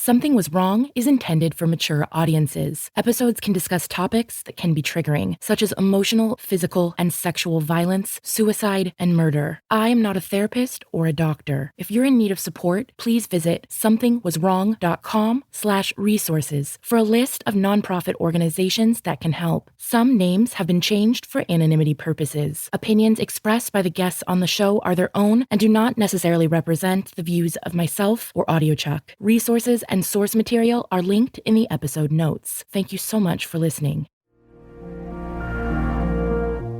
Something Was Wrong is intended for mature audiences. Episodes can discuss topics that can be triggering, such as emotional, physical, and sexual violence, suicide, and murder. I am not a therapist or a doctor. If you're in need of support, please visit somethingwaswrong.com/resources for a list of nonprofit organizations that can help. Some names have been changed for anonymity purposes. Opinions expressed by the guests on the show are their own and do not necessarily represent the views of myself or AudioChuck. Resources and source material are linked in the episode notes. Thank you so much for listening.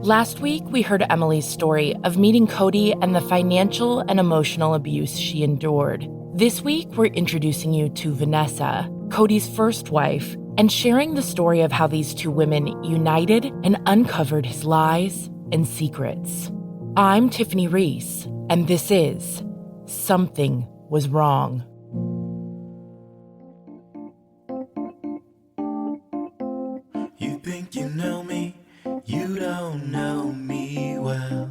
Last week, we heard Emily's story of meeting Cody and the financial and emotional abuse she endured. This week, we're introducing you to Vanessa, Cody's first wife, and sharing the story of how these two women united and uncovered his lies and secrets. I'm Tiffany Reese, and this is Something Was Wrong. You think you know me, you don't know me well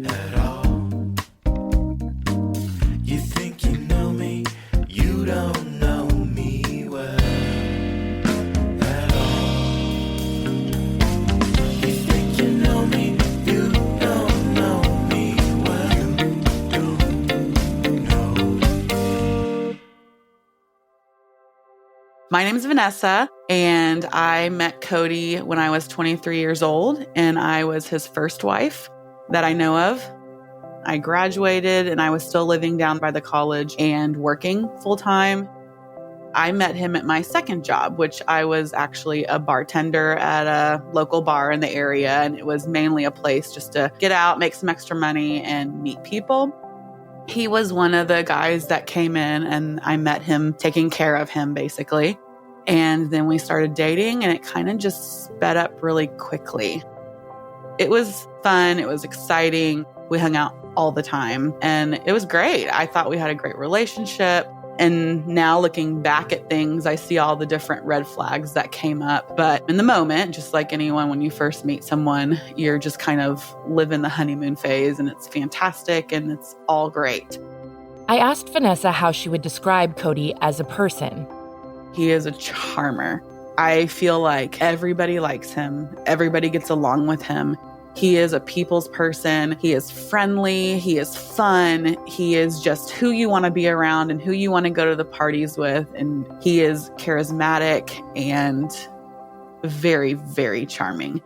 at all. You think you know me, you don't know me well at all. You think you know me, you don't know me well. You don't know. My name is Vanessa, and I met Cody when I was 23 years old, and I was his first wife that I know of. I graduated, and I was still living down by the college and working full-time. I met him at my second job, which I was actually a bartender at a local bar in the area, and it was mainly a place just to get out, make some extra money, and meet people. He was one of the guys that came in, and I met him taking care of him, basically. And then we started dating, and it kind of just sped up really quickly. It was fun. It was exciting. We hung out all the time, and it was great. I thought we had a great relationship. And now looking back at things, I see all the different red flags that came up. But in the moment, just like anyone, when you first meet someone, you're just kind of living the honeymoon phase, and it's fantastic, and it's all great. I asked Vanessa how she would describe Cody as a person. He is a charmer. I feel like everybody likes him. Everybody gets along with him. He is a people's person. He is friendly. He is fun. He is just who you want to be around and who you want to go to the parties with. And he is charismatic and very, very charming.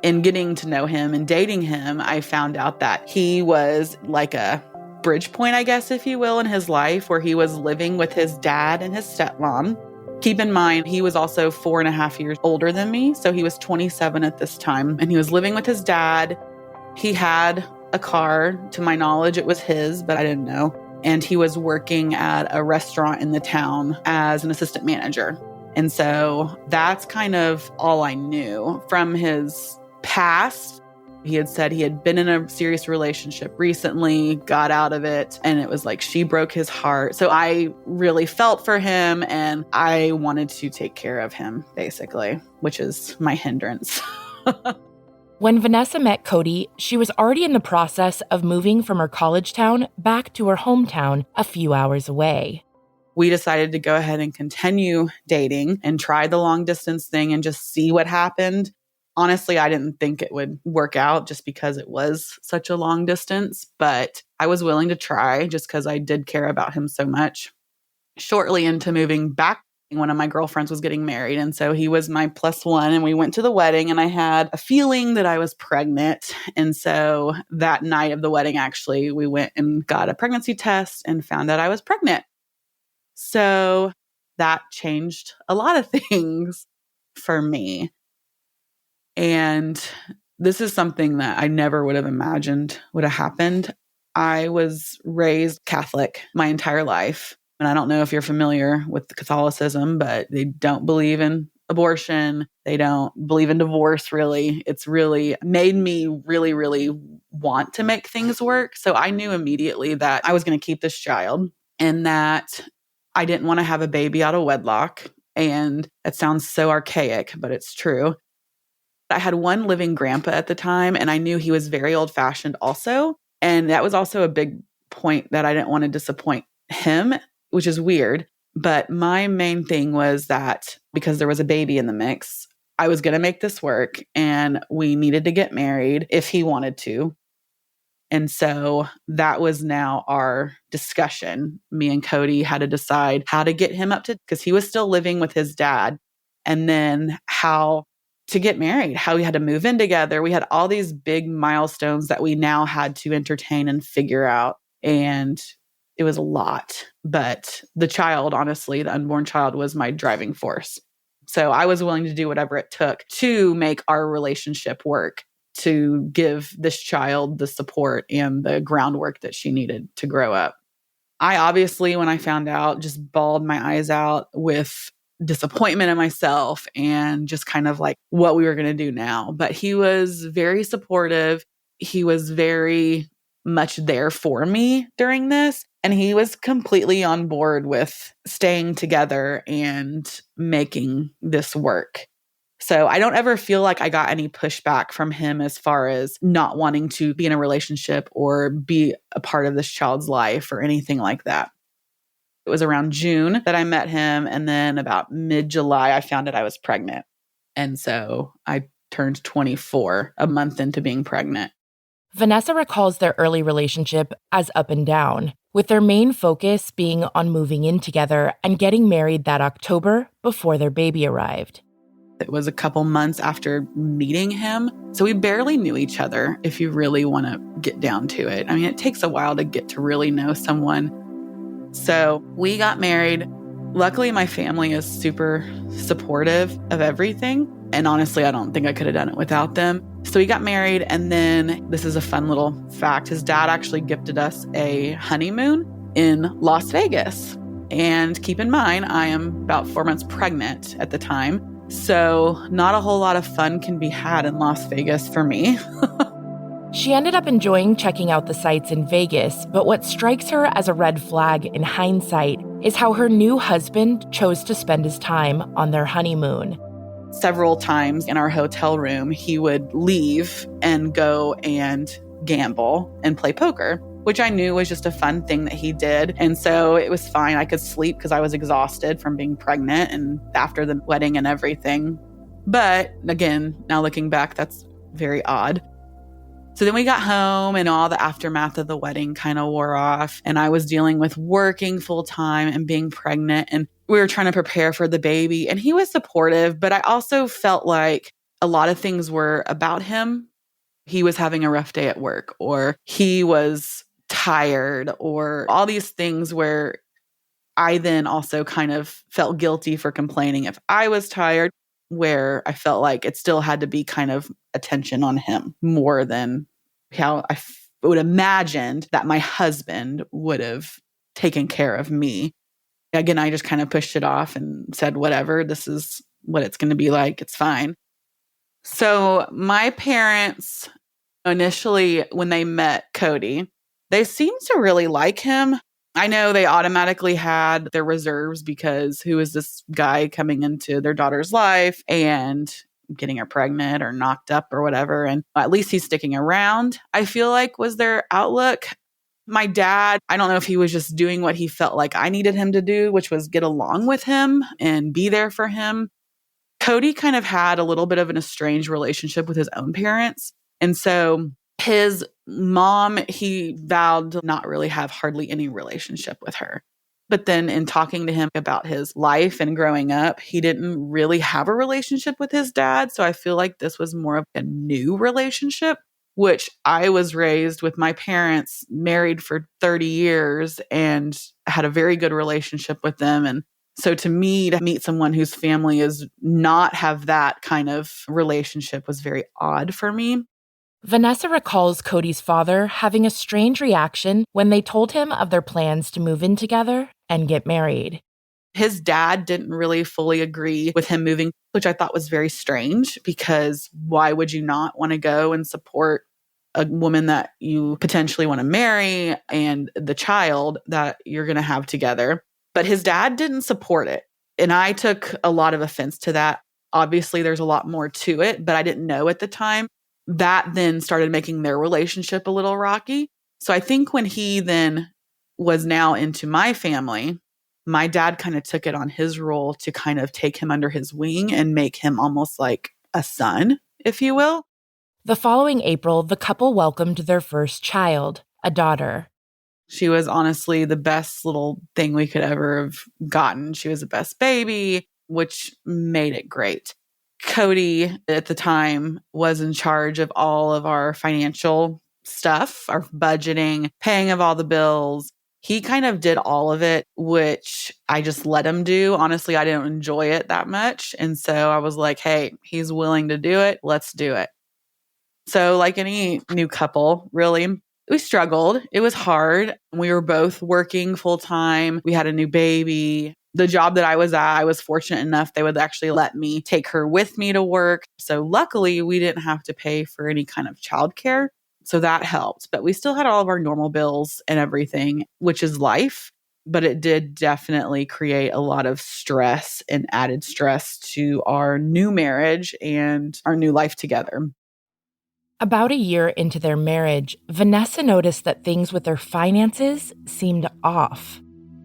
In getting to know him and dating him, I found out that he was like a bridge point, I guess, if you will, in his life, where he was living with his dad and his stepmom. Keep in mind, he was also 4.5 years older than me, so he was 27 at this time, and he was living with his dad. He had a car. To my knowledge, it was his, but I didn't know. And he was working at a restaurant in the town as an assistant manager. And so that's kind of all I knew from his past. He had said he had been in a serious relationship recently, got out of it, and it was like she broke his heart. So I really felt for him, and I wanted to take care of him, basically, which is my hindrance. When Vanessa met Cody, she was already in the process of moving from her college town back to her hometown a few hours away. We decided to go ahead and continue dating and try the long distance thing and just see what happened. Honestly, I didn't think it would work out just because it was such a long distance, but I was willing to try just because I did care about him so much. Shortly into moving back, one of my girlfriends was getting married, and so he was my plus one, and we went to the wedding, and I had a feeling that I was pregnant. And so that night of the wedding, actually, we went and got a pregnancy test and found out I was pregnant. So that changed a lot of things for me. And this is something that I never would have imagined would have happened. I was raised Catholic my entire life. And I don't know if you're familiar with Catholicism, but they don't believe in abortion. They don't believe in divorce, really. It's really made me really, really want to make things work. So I knew immediately that I was going to keep this child and that I didn't want to have a baby out of wedlock. And it sounds so archaic, but it's true. I had one living grandpa at the time, and I knew he was very old-fashioned also. And that was also a big point that I didn't want to disappoint him, which is weird. But my main thing was that because there was a baby in the mix, I was going to make this work and we needed to get married if he wanted to. And so that was now our discussion. Me and Cody had to decide how to get him up to, because he was still living with his dad, and then how to get married, how we had to move in together. We had all these big milestones that we now had to entertain and figure out. And it was a lot. But the child, honestly, the unborn child was my driving force. So I was willing to do whatever it took to make our relationship work, to give this child the support and the groundwork that she needed to grow up. I obviously, when I found out, just bawled my eyes out with disappointment in myself and just kind of like what we were going to do now. But he was very supportive. He was very much there for me during this. And he was completely on board with staying together and making this work. So I don't ever feel like I got any pushback from him as far as not wanting to be in a relationship or be a part of this child's life or anything like that. It was around June that I met him. And then about mid-July, I found out I was pregnant. And so I turned 24 a month into being pregnant. Vanessa recalls their early relationship as up and down, with their main focus being on moving in together and getting married that October before their baby arrived. It was a couple months after meeting him. So we barely knew each other, if you really want to get down to it. I mean, it takes a while to get to really know someone. So we got married. Luckily, my family is super supportive of everything. And honestly, I don't think I could have done it without them. So we got married. And then this is a fun little fact. His dad actually gifted us a honeymoon in Las Vegas. And keep in mind, I am about 4 months pregnant at the time. So not a whole lot of fun can be had in Las Vegas for me. She ended up enjoying checking out the sights in Vegas, but what strikes her as a red flag in hindsight is how her new husband chose to spend his time on their honeymoon. Several times in our hotel room, he would leave and go and gamble and play poker, which I knew was just a fun thing that he did. And so it was fine. I could sleep because I was exhausted from being pregnant and after the wedding and everything. But again, now looking back, that's very odd. So then we got home and all the aftermath of the wedding kind of wore off. And I was dealing with working full time and being pregnant. And we were trying to prepare for the baby. And he was supportive, but I also felt like a lot of things were about him. He was having a rough day at work, or he was tired, or all these things where I then also kind of felt guilty for complaining if I was tired, where I felt like it still had to be kind of attention on him more than how I would imagined that my husband would have taken care of me. Again, I just kind of pushed it off and said, whatever, this is what it's going to be like. It's fine. So my parents initially, when they met Cody, they seemed to really like him. I know they automatically had their reserves because who is this guy coming into their daughter's life and getting her pregnant or knocked up or whatever. And at least he's sticking around, I feel like was their outlook. My dad, I don't know if he was just doing what he felt like I needed him to do, which was get along with him and be there for him. Cody kind of had a little bit of an estranged relationship with his own parents. And so his mom, he vowed to not really have hardly any relationship with her. But then in talking to him about his life and growing up, he didn't really have a relationship with his dad. So I feel like this was more of a new relationship, which I was raised with my parents, married for 30 years and had a very good relationship with them. And so to me, to meet someone whose family is not have that kind of relationship was very odd for me. Vanessa recalls Cody's father having a strange reaction when they told him of their plans to move in together and get married. His dad didn't really fully agree with him moving, which I thought was very strange because why would you not want to go and support a woman that you potentially want to marry and the child that you're going to have together? But his dad didn't support it. And I took a lot of offense to that. Obviously, there's a lot more to it, but I didn't know at the time. That then started making their relationship a little rocky. So I think when he then was now into my family, My dad kind of took it on his role to kind of take him under his wing and make him almost like a son, if you will. The following April, the couple welcomed their first child, a daughter. She was honestly the best little thing we could ever have gotten. She was the best baby, which made it great. Cody at the time was in charge of all of our financial stuff, our budgeting, paying of all the bills. He kind of did all of it, which I just let him do. Honestly, I didn't enjoy it that much. And so I was like, hey, he's willing to do it. Let's do it. So like any new couple, really, we struggled. It was hard. We were both working full time. We had a new baby. The job that I was at, I was fortunate enough they would actually let me take her with me to work. So luckily, we didn't have to pay for any kind of childcare. So that helped. But we still had all of our normal bills and everything, which is life. But it did definitely create a lot of stress and added stress to our new marriage and our new life together. About a year into their marriage, Vanessa noticed that things with their finances seemed off.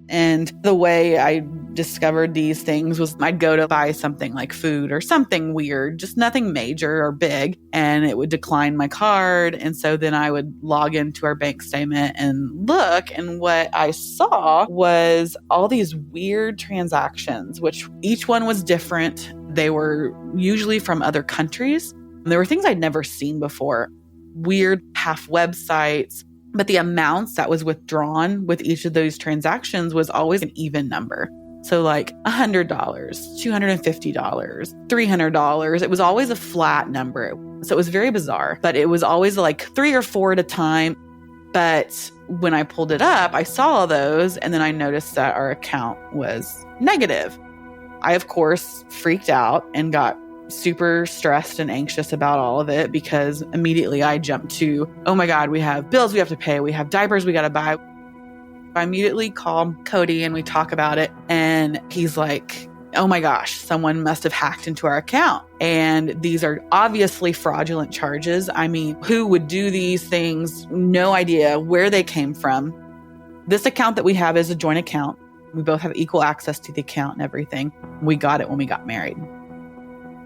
And the way I discovered these things was I'd go to buy something like food or something weird, just nothing major or big, and it would decline my card. And so then I would log into our bank statement and look, and what I saw was all these weird transactions, which each one was different. They were usually from other countries. There were things I'd never seen before, weird half websites, but the amounts that was withdrawn with each of those transactions was always an even number. So like $100, $250, $300. It was always a flat number. So it was very bizarre, but it was always like 3 or 4 at a time. But when I pulled it up, I saw all those, and then I noticed that our account was negative. I, of course, freaked out and got super stressed and anxious about all of it because immediately I jumped to, oh my God, we have bills we have to pay. We have diapers we got to buy. I immediately call Cody and we talk about it. And he's like, oh my gosh, someone must have hacked into our account. And these are obviously fraudulent charges. I mean, who would do these things? No idea where they came from. This account that we have is a joint account. We both have equal access to the account and everything. We got it when we got married.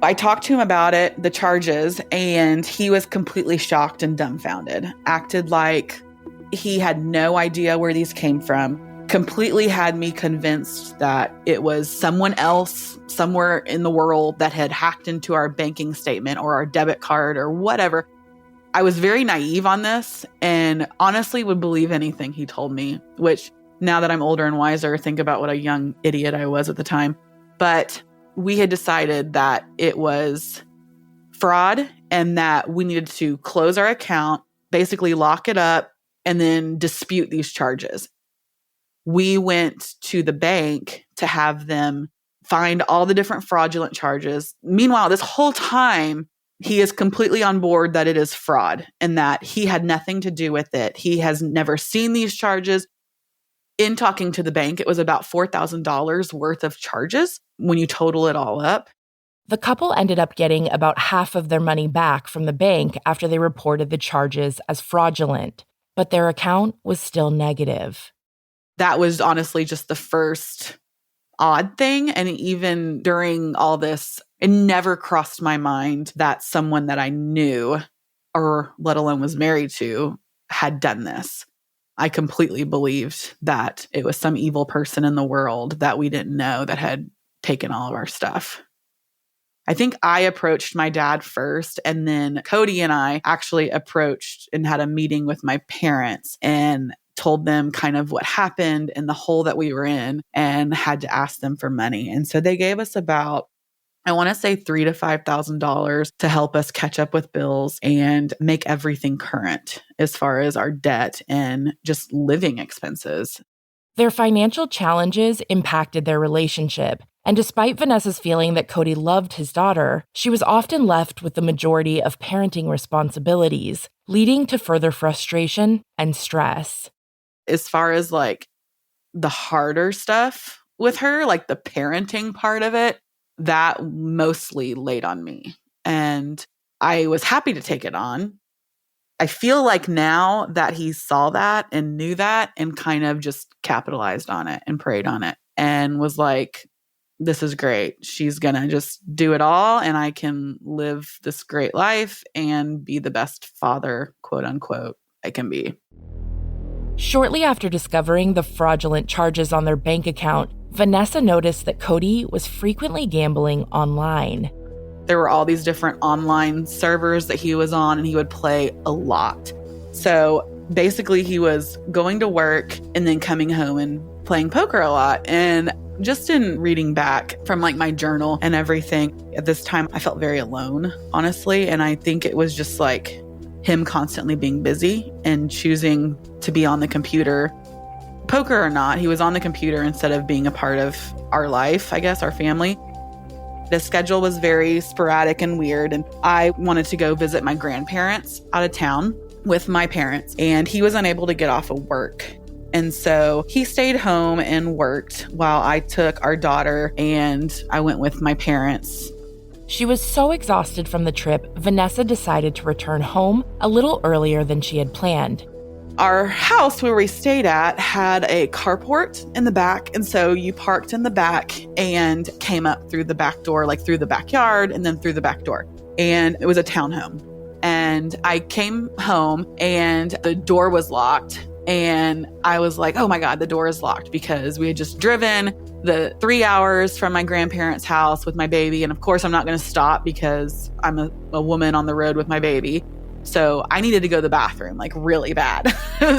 I talked to him about it, the charges, and he was completely shocked and dumbfounded, acted like he had no idea where these came from, completely had me convinced that it was someone else somewhere in the world that had hacked into our banking statement or our debit card or whatever. I was very naive on this and honestly would believe anything he told me, which now that I'm older and wiser, think about what a young idiot I was at the time. But we had decided that it was fraud and that we needed to close our account, basically lock it up, and then dispute these charges. We went to the bank to have them find all the different fraudulent charges. Meanwhile, this whole time, he is completely on board that it is fraud and that he had nothing to do with it. He has never seen these charges. In talking to the bank, it was about $4,000 worth of charges when you total it all up. The couple ended up getting about half of their money back from the bank after they reported the charges as fraudulent, but their account was still negative. That was honestly just the first odd thing. And even during all this, it never crossed my mind that someone that I knew, or let alone was married to, had done this. I completely believed that it was some evil person in the world that we didn't know that had taken all of our stuff. I think I approached my dad first, and then Cody and I actually approached and had a meeting with my parents and told them kind of what happened and the hole that we were in and had to ask them for money. And so they gave us about, I want to say $3,000 to $5,000 to help us catch up with bills and make everything current as far as our debt and just living expenses. Their financial challenges impacted their relationship, and despite Vanessa's feeling that Cody loved his daughter, she was often left with the majority of parenting responsibilities, leading to further frustration and stress. As far as like the harder stuff with her, like the parenting part of it, that mostly laid on me. And I was happy to take it on. I feel like now that he saw that and knew that and kind of just capitalized on it and preyed on it and was like, this is great. She's going to just do it all and I can live this great life and be the best father, quote unquote, I can be. Shortly after discovering the fraudulent charges on their bank account, Vanessa noticed that Cody was frequently gambling online. There were all these different online servers that he was on and he would play a lot. So basically he was going to work and then coming home and playing poker a lot. And just in reading back from like my journal and everything, at this time I felt very alone, honestly. And I think it was just like him constantly being busy and choosing to be on the computer, poker or not. He was on the computer instead of being a part of our life, I guess, our family. The schedule was very sporadic and weird. And I wanted to go visit my grandparents out of town with my parents, and he was unable to get off of work. And so he stayed home and worked while I took our daughter and I went with my parents. She was so exhausted from the trip, Vanessa decided to return home a little earlier than she had planned. Our house where we stayed at had a carport in the back. And so you parked in the back and came up through the back door, like through the backyard and then through the back door. And it was a townhome. And I came home and the door was locked. And I was like, oh my God, the door is locked, because we had just driven the 3 hours from my grandparents' house with my baby. And of course, I'm not going to stop because I'm a woman on the road with my baby. So I needed to go to the bathroom, like really bad.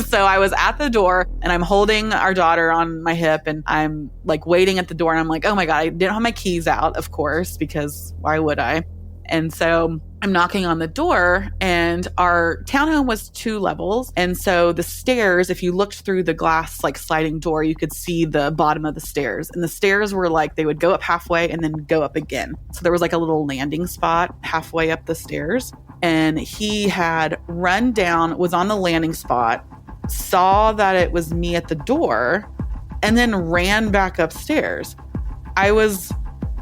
So I was at the door and I'm holding our daughter on my hip and I'm like waiting at the door. And I'm like, oh my God, I didn't have my keys out, of course, because why would I? And so I'm knocking on the door, and our townhome was 2 levels. And so the stairs, if you looked through the glass, like sliding door, you could see the bottom of the stairs. And the stairs were like, they would go up halfway and then go up again. So there was like a little landing spot halfway up the stairs. And he had run down, was on the landing spot, saw that it was me at the door, and then ran back upstairs. I was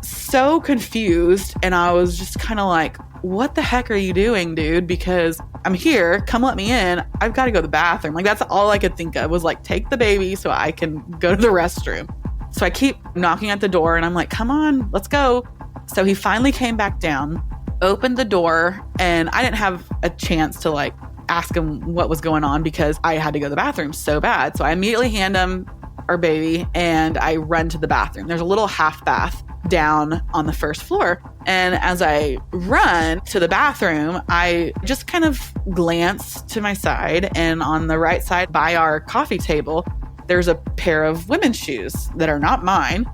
so confused, and I was just kind of like, what the heck are you doing, dude? Because I'm here, come let me in. I've got to go to the bathroom. Like, that's all I could think of was like, take the baby so I can go to the restroom. So I keep knocking at the door and I'm like, come on, let's go. So he finally came back down, opened the door, and I didn't have a chance to like ask him what was going on because I had to go to the bathroom so bad. So I immediately hand him our baby and I run to the bathroom. There's a little half bath down on the first floor. And as I run to the bathroom, I just kind of glance to my side, and on the right side by our coffee table, there's a pair of women's shoes that are not mine,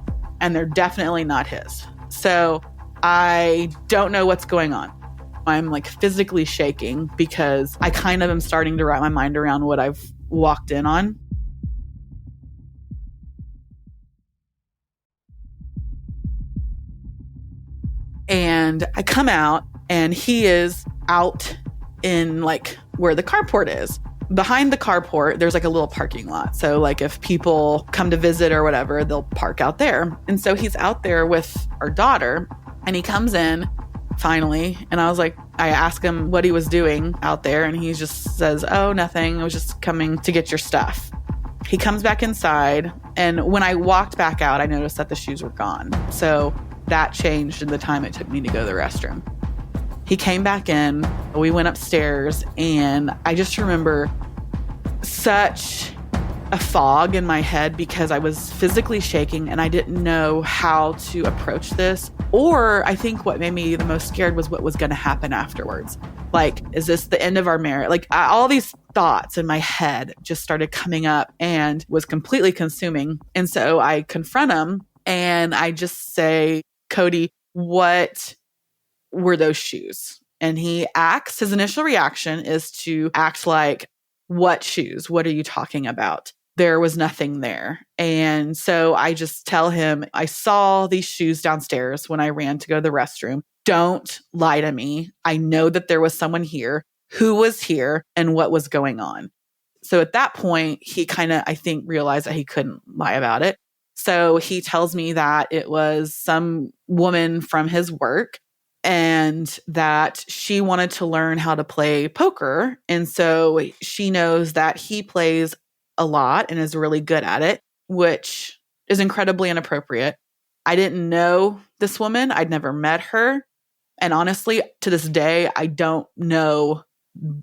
and they're definitely not his. So I don't know what's going on. I'm like physically shaking because I kind of am starting to wrap my mind around what I've walked in on. And I come out and he is out in like where the carport is. Behind the carport, there's like a little parking lot. So like if people come to visit or whatever, they'll park out there. And so he's out there with our daughter and he comes in finally. And I was like, I asked him what he was doing out there. And he just says, oh, nothing. I was just coming to get your stuff. He comes back inside. And when I walked back out, I noticed that the shoes were gone. So that changed in the time it took me to go to the restroom. He came back in, we went upstairs, and I just remember such a fog in my head because I was physically shaking and I didn't know how to approach this. Or I think what made me the most scared was what was going to happen afterwards. Like, is this the end of our marriage? Like all these thoughts in my head just started coming up and was completely consuming. And so I confront him and I just say, Cody, what were those shoes? And he acts, his initial reaction is to act like, what shoes? What are you talking about? There was nothing there. And so I just tell him, I saw these shoes downstairs when I ran to go to the restroom. Don't lie to me. I know that there was someone here, who was here, and what was going on. So at that point, he kind of, I think, realized that he couldn't lie about it. So he tells me that it was some woman from his work and that she wanted to learn how to play poker. And so she knows that he plays a lot and is really good at it, which is incredibly inappropriate. I didn't know this woman. I'd never met her. And honestly, to this day, I don't know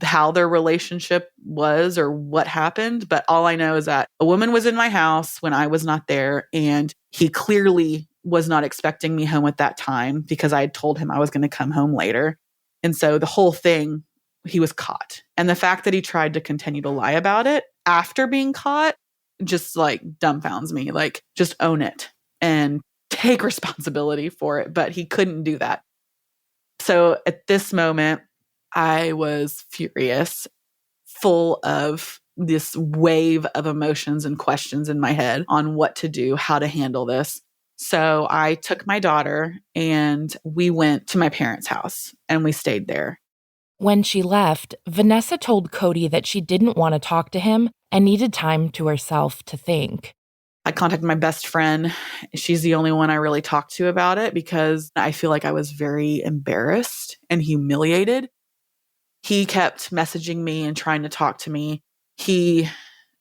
how their relationship was or what happened. But all I know is that a woman was in my house when I was not there. And he clearly was not expecting me home at that time because I had told him I was going to come home later. And so the whole thing, he was caught. And the fact that he tried to continue to lie about it after being caught just like dumbfounds me. Like, just own it and take responsibility for it. But he couldn't do that. So at this moment, I was furious, full of this wave of emotions and questions in my head on what to do, how to handle this. So I took my daughter and we went to my parents' house and we stayed there. When she left, Vanessa told Cody that she didn't want to talk to him and needed time to herself to think. I contacted my best friend. She's the only one I really talked to about it because I feel like I was very embarrassed and humiliated. He kept messaging me and trying to talk to me. He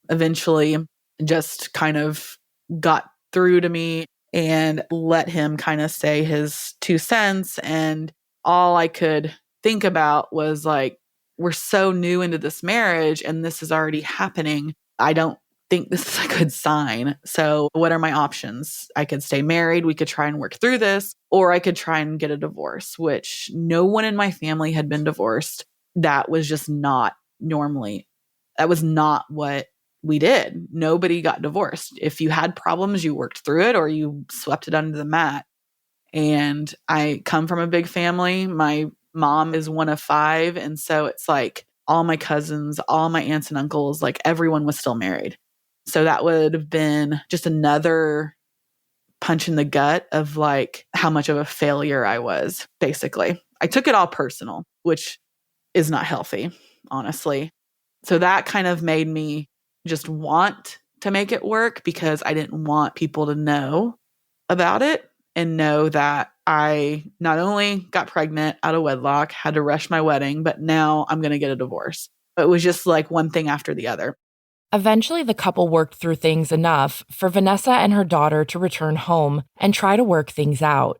eventually just kind of got through to me and let him kind of say his 2 cents. And all I could think about was like, we're so new into this marriage and this is already happening. I don't think this is a good sign. So what are my options? I could stay married. We could try and work through this, or I could try and get a divorce, which no one in my family had been divorced. That was just not normally. That was not what we did. Nobody got divorced. If you had problems, you worked through it or you swept it under the mat. And I come from a big family. My mom is one of 5. And so it's like all my cousins, all my aunts and uncles, like everyone was still married. So that would have been just another punch in the gut of like how much of a failure I was, basically. I took it all personal, which is not healthy, honestly. So that kind of made me just want to make it work because I didn't want people to know about it and know that I not only got pregnant out of wedlock, had to rush my wedding, but now I'm going to get a divorce. It was just like one thing after the other. Eventually, the couple worked through things enough for Vanessa and her daughter to return home and try to work things out.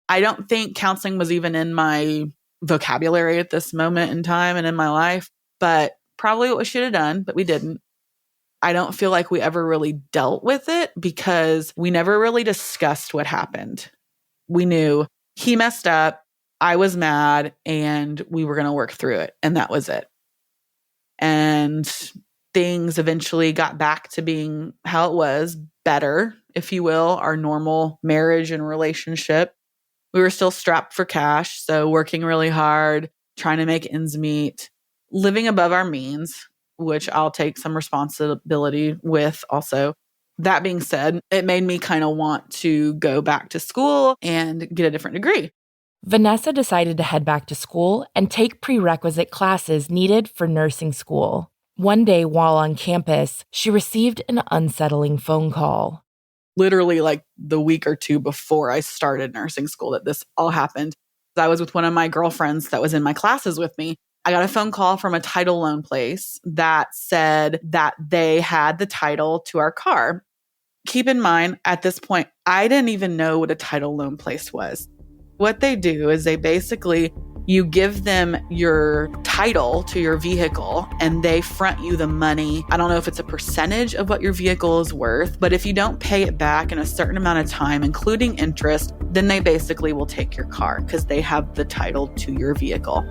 I don't think counseling was even in my vocabulary at this moment in time and in my life, but probably what we should have done, but we didn't. I don't feel like we ever really dealt with it because we never really discussed what happened. We knew he messed up, I was mad, and we were going to work through it. And that was it. And things eventually got back to being how it was, better, if you will, our normal marriage and relationship. We were still strapped for cash, so working really hard, trying to make ends meet, living above our means, which I'll take some responsibility with also. That being said, it made me kind of want to go back to school and get a different degree. Vanessa decided to head back to school and take prerequisite classes needed for nursing school. One day while on campus, she received an unsettling phone call. Literally like the week or 2 before I started nursing school that this all happened. I was with one of my girlfriends that was in my classes with me. I got a phone call from a title loan place that said that they had the title to our car. Keep in mind, at this point, I didn't even know what a title loan place was. What they do is you give them your title to your vehicle and they front you the money. I don't know if it's a percentage of what your vehicle is worth, but if you don't pay it back in a certain amount of time, including interest, then they basically will take your car because they have the title to your vehicle.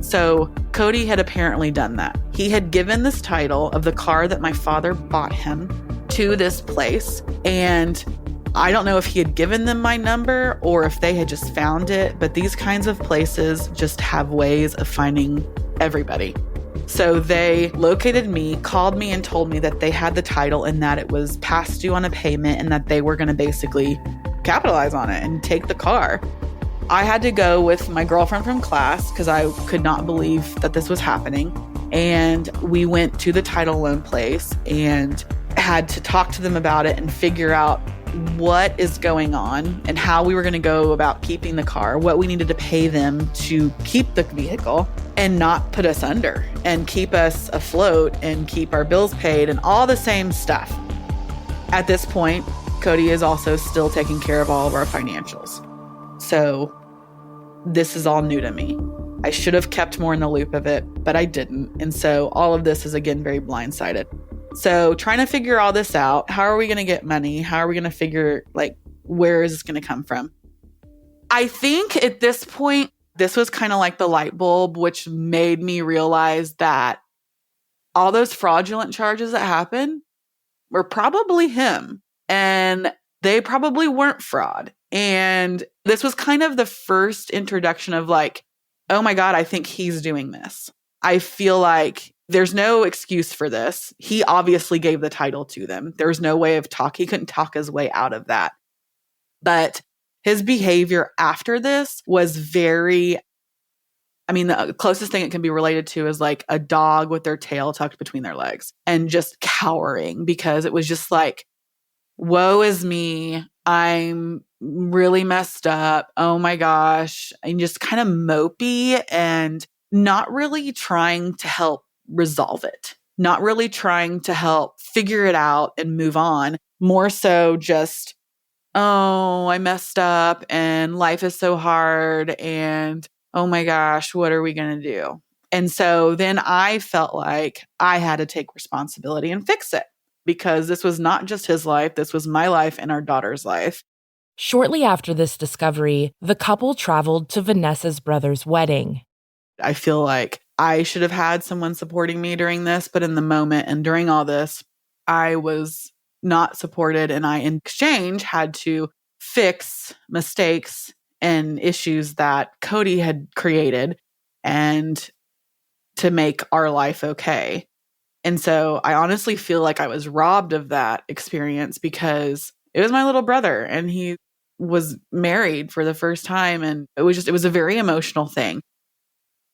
So Cody had apparently done that. He had given this title of the car that my father bought him to this place, and I don't know if he had given them my number or if they had just found it, but these kinds of places just have ways of finding everybody. So they located me, called me, and told me that they had the title and that it was past due on a payment and that they were going to basically capitalize on it and take the car. I had to go with my girlfriend from class because I could not believe that this was happening. And we went to the title loan place and had to talk to them about it and figure out what is going on and how we were going to go about keeping the car, what we needed to pay them to keep the vehicle and not put us under and keep us afloat and keep our bills paid and all the same stuff. At this point, Cody is also still taking care of all of our financials. So this is all new to me. I should have kept more in the loop of it, but I didn't. And so all of this is, again, very blindsided. So trying to figure all this out. How are we going to get money? How are we going to figure, where is this going to come from? I think at this point, this was kind of like the light bulb, which made me realize that all those fraudulent charges that happened were probably him. And they probably weren't fraud. And this was kind of the first introduction of oh my God, I think he's doing this. I feel like there's no excuse for this. He obviously gave the title to them. There's no way of he couldn't talk his way out of that. But his behavior after this was the closest thing it can be related to is a dog with their tail tucked between their legs and just cowering, because it was just woe is me. I'm really messed up. Oh my gosh. And just kind of mopey and not really trying to help resolve it, not really trying to help figure it out and move on. More so just, oh, I messed up and life is so hard. And oh my gosh, what are we going to do? And so then I felt like I had to take responsibility and fix it, because this was not just his life. This was my life and our daughter's life. Shortly after this discovery, the couple traveled to Vanessa's brother's wedding. I feel like I should have had someone supporting me during this, but in the moment and during all this, I was not supported, and I, in exchange, had to fix mistakes and issues that Cody had created and to make our life okay. And so I honestly feel like I was robbed of that experience, because it was my little brother and he was married for the first time. And it was a very emotional thing.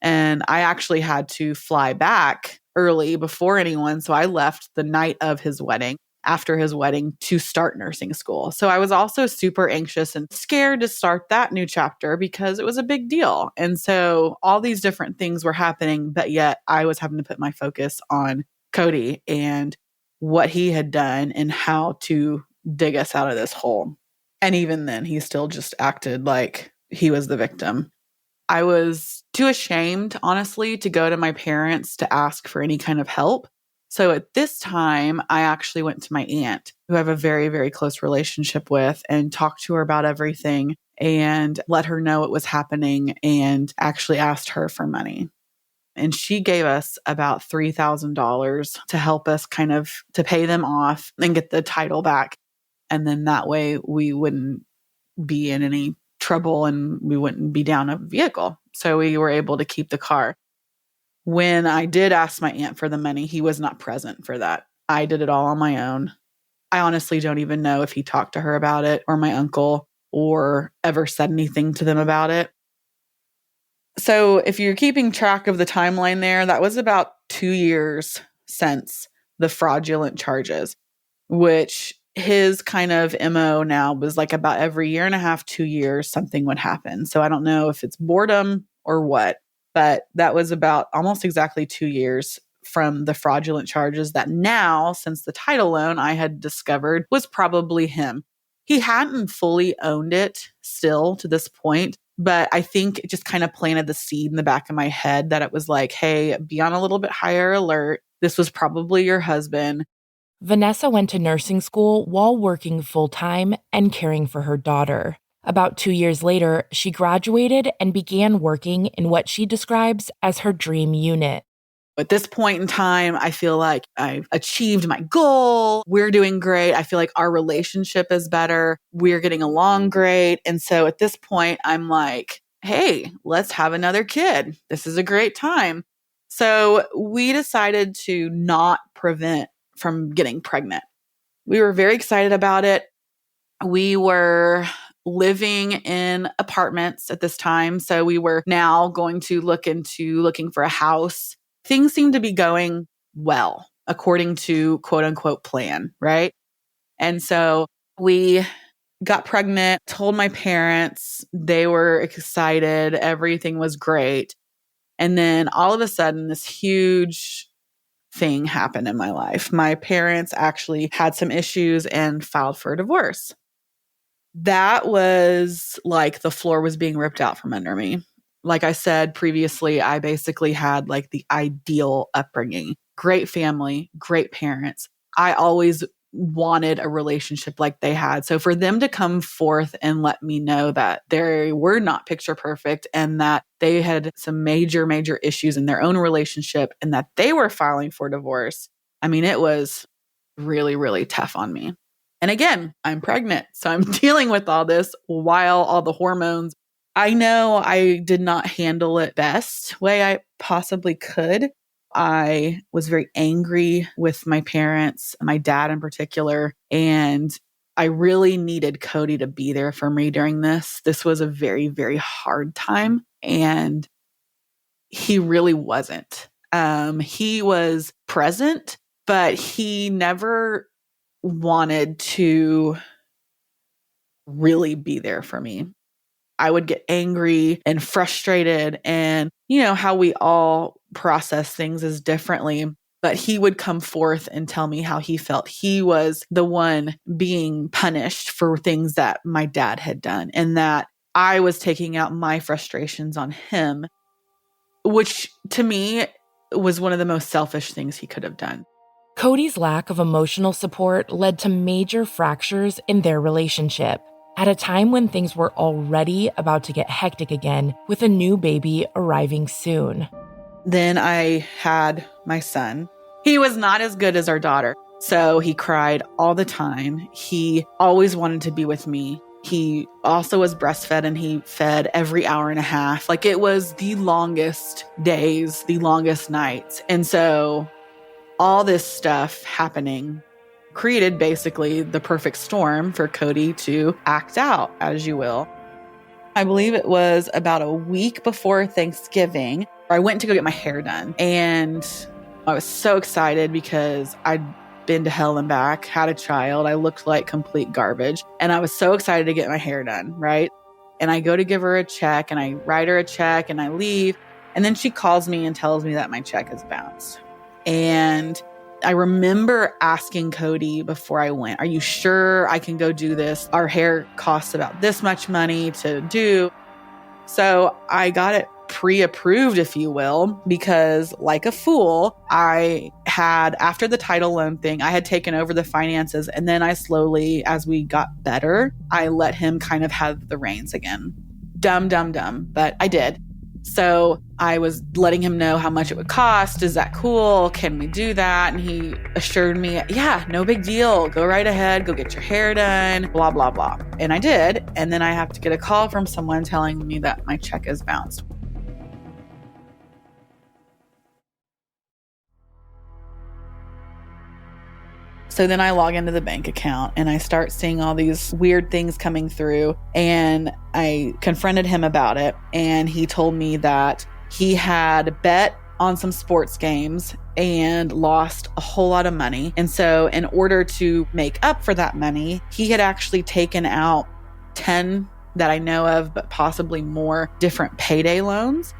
And I actually had to fly back early before anyone. So I left the night of his wedding, after his wedding, to start nursing school. So I was also super anxious and scared to start that new chapter, because it was a big deal. And so all these different things were happening, but yet I was having to put my focus on Cody and what he had done and how to dig us out of this hole. And even then, he still just acted like he was the victim. I was too ashamed, honestly, to go to my parents to ask for any kind of help. So at this time, I actually went to my aunt, who I have a very, very close relationship with, and talked to her about everything and let her know what was happening, and actually asked her for money. And she gave us about $3,000 to help us to pay them off and get the title back. And then that way we wouldn't be in any trouble and we wouldn't be down a vehicle. So we were able to keep the car. When I did ask my aunt for the money, he was not present for that. I did it all on my own. I honestly don't even know if he talked to her about it, or my uncle, or ever said anything to them about it. So if you're keeping track of the timeline there, that was about 2 years since the fraudulent charges, which his kind of MO now was about every year and a half, 2 years, something would happen. So I don't know if it's boredom or what, but that was about almost exactly 2 years from the fraudulent charges that now, since the title loan, I had discovered was probably him. He hadn't fully owned it still to this point, but I think it just kind of planted the seed in the back of my head that it was hey, be on a little bit higher alert. This was probably your husband. Vanessa went to nursing school while working full-time and caring for her daughter. About 2 years later, she graduated and began working in what she describes as her dream unit. At this point in time, I feel like I've achieved my goal. We're doing great. I feel like our relationship is better. We're getting along great. And so at this point, I'm like, hey, let's have another kid. This is a great time. So we decided to not prevent from getting pregnant. We were very excited about it. We were living in apartments at this time. So we were now going to looking for a house. Things seemed to be going well, according to quote unquote plan, right? And so we got pregnant, told my parents, they were excited, everything was great. And then all of a sudden, this huge thing happen in my life. My parents actually had some issues and filed for a divorce. That was like the floor was being ripped out from under me. Like I said previously, I basically had like the ideal upbringing, great family, great parents. I always wanted a relationship like they had. So for them to come forth and let me know that they were not picture perfect and that they had some major, major issues in their own relationship and that they were filing for divorce, I mean, it was really, really tough on me. And again, I'm pregnant. So I'm dealing with all this while all the hormones. I know I did not handle it best way I possibly could. I was very angry with my parents, my dad in particular, and I really needed Cody to be there for me during this. This was a very, very hard time, and he really wasn't. He was present, but he never wanted to really be there for me. I would get angry and frustrated, and you know how we all process things is differently, but he would come forth and tell me how he felt. He was the one being punished for things that my dad had done and that I was taking out my frustrations on him, which to me was one of the most selfish things he could have done. Cody's lack of emotional support led to major fractures in their relationship at a time when things were already about to get hectic again with a new baby arriving soon. Then I had my son. He was not as good as our daughter, so he cried all the time. He always wanted to be with me. He also was breastfed and he fed every hour and a half. Like it was the longest days, the longest nights. And so all this stuff happening created basically the perfect storm for Cody to act out, as you will. I believe it was about a week before Thanksgiving, I went to go get my hair done. And I was so excited because I'd been to hell and back, had a child. I looked like complete garbage. And I was so excited to get my hair done, right? And I go to give her a check and I write her a check and I leave. And then she calls me and tells me that my check has bounced. And I remember asking Cody before I went, are you sure I can go do this? Our hair costs about this much money to do. So I got it pre-approved, if you will, because like a fool, I had, after the title loan thing, I had taken over the finances. And then I slowly, as we got better, I let him kind of have the reins again. Dumb, but I did. So I was letting him know how much it would cost. Is that cool? Can we do that? And he assured me, yeah, no big deal. Go right ahead. Go get your hair done, blah, blah, blah. And I did. And then I have to get a call from someone telling me that my check is bounced. So then I log into the bank account and I start seeing all these weird things coming through, and I confronted him about it. And he told me that he had bet on some sports games and lost a whole lot of money. And so in order to make up for that money, he had actually taken out 10 that I know of, but possibly more different payday loans.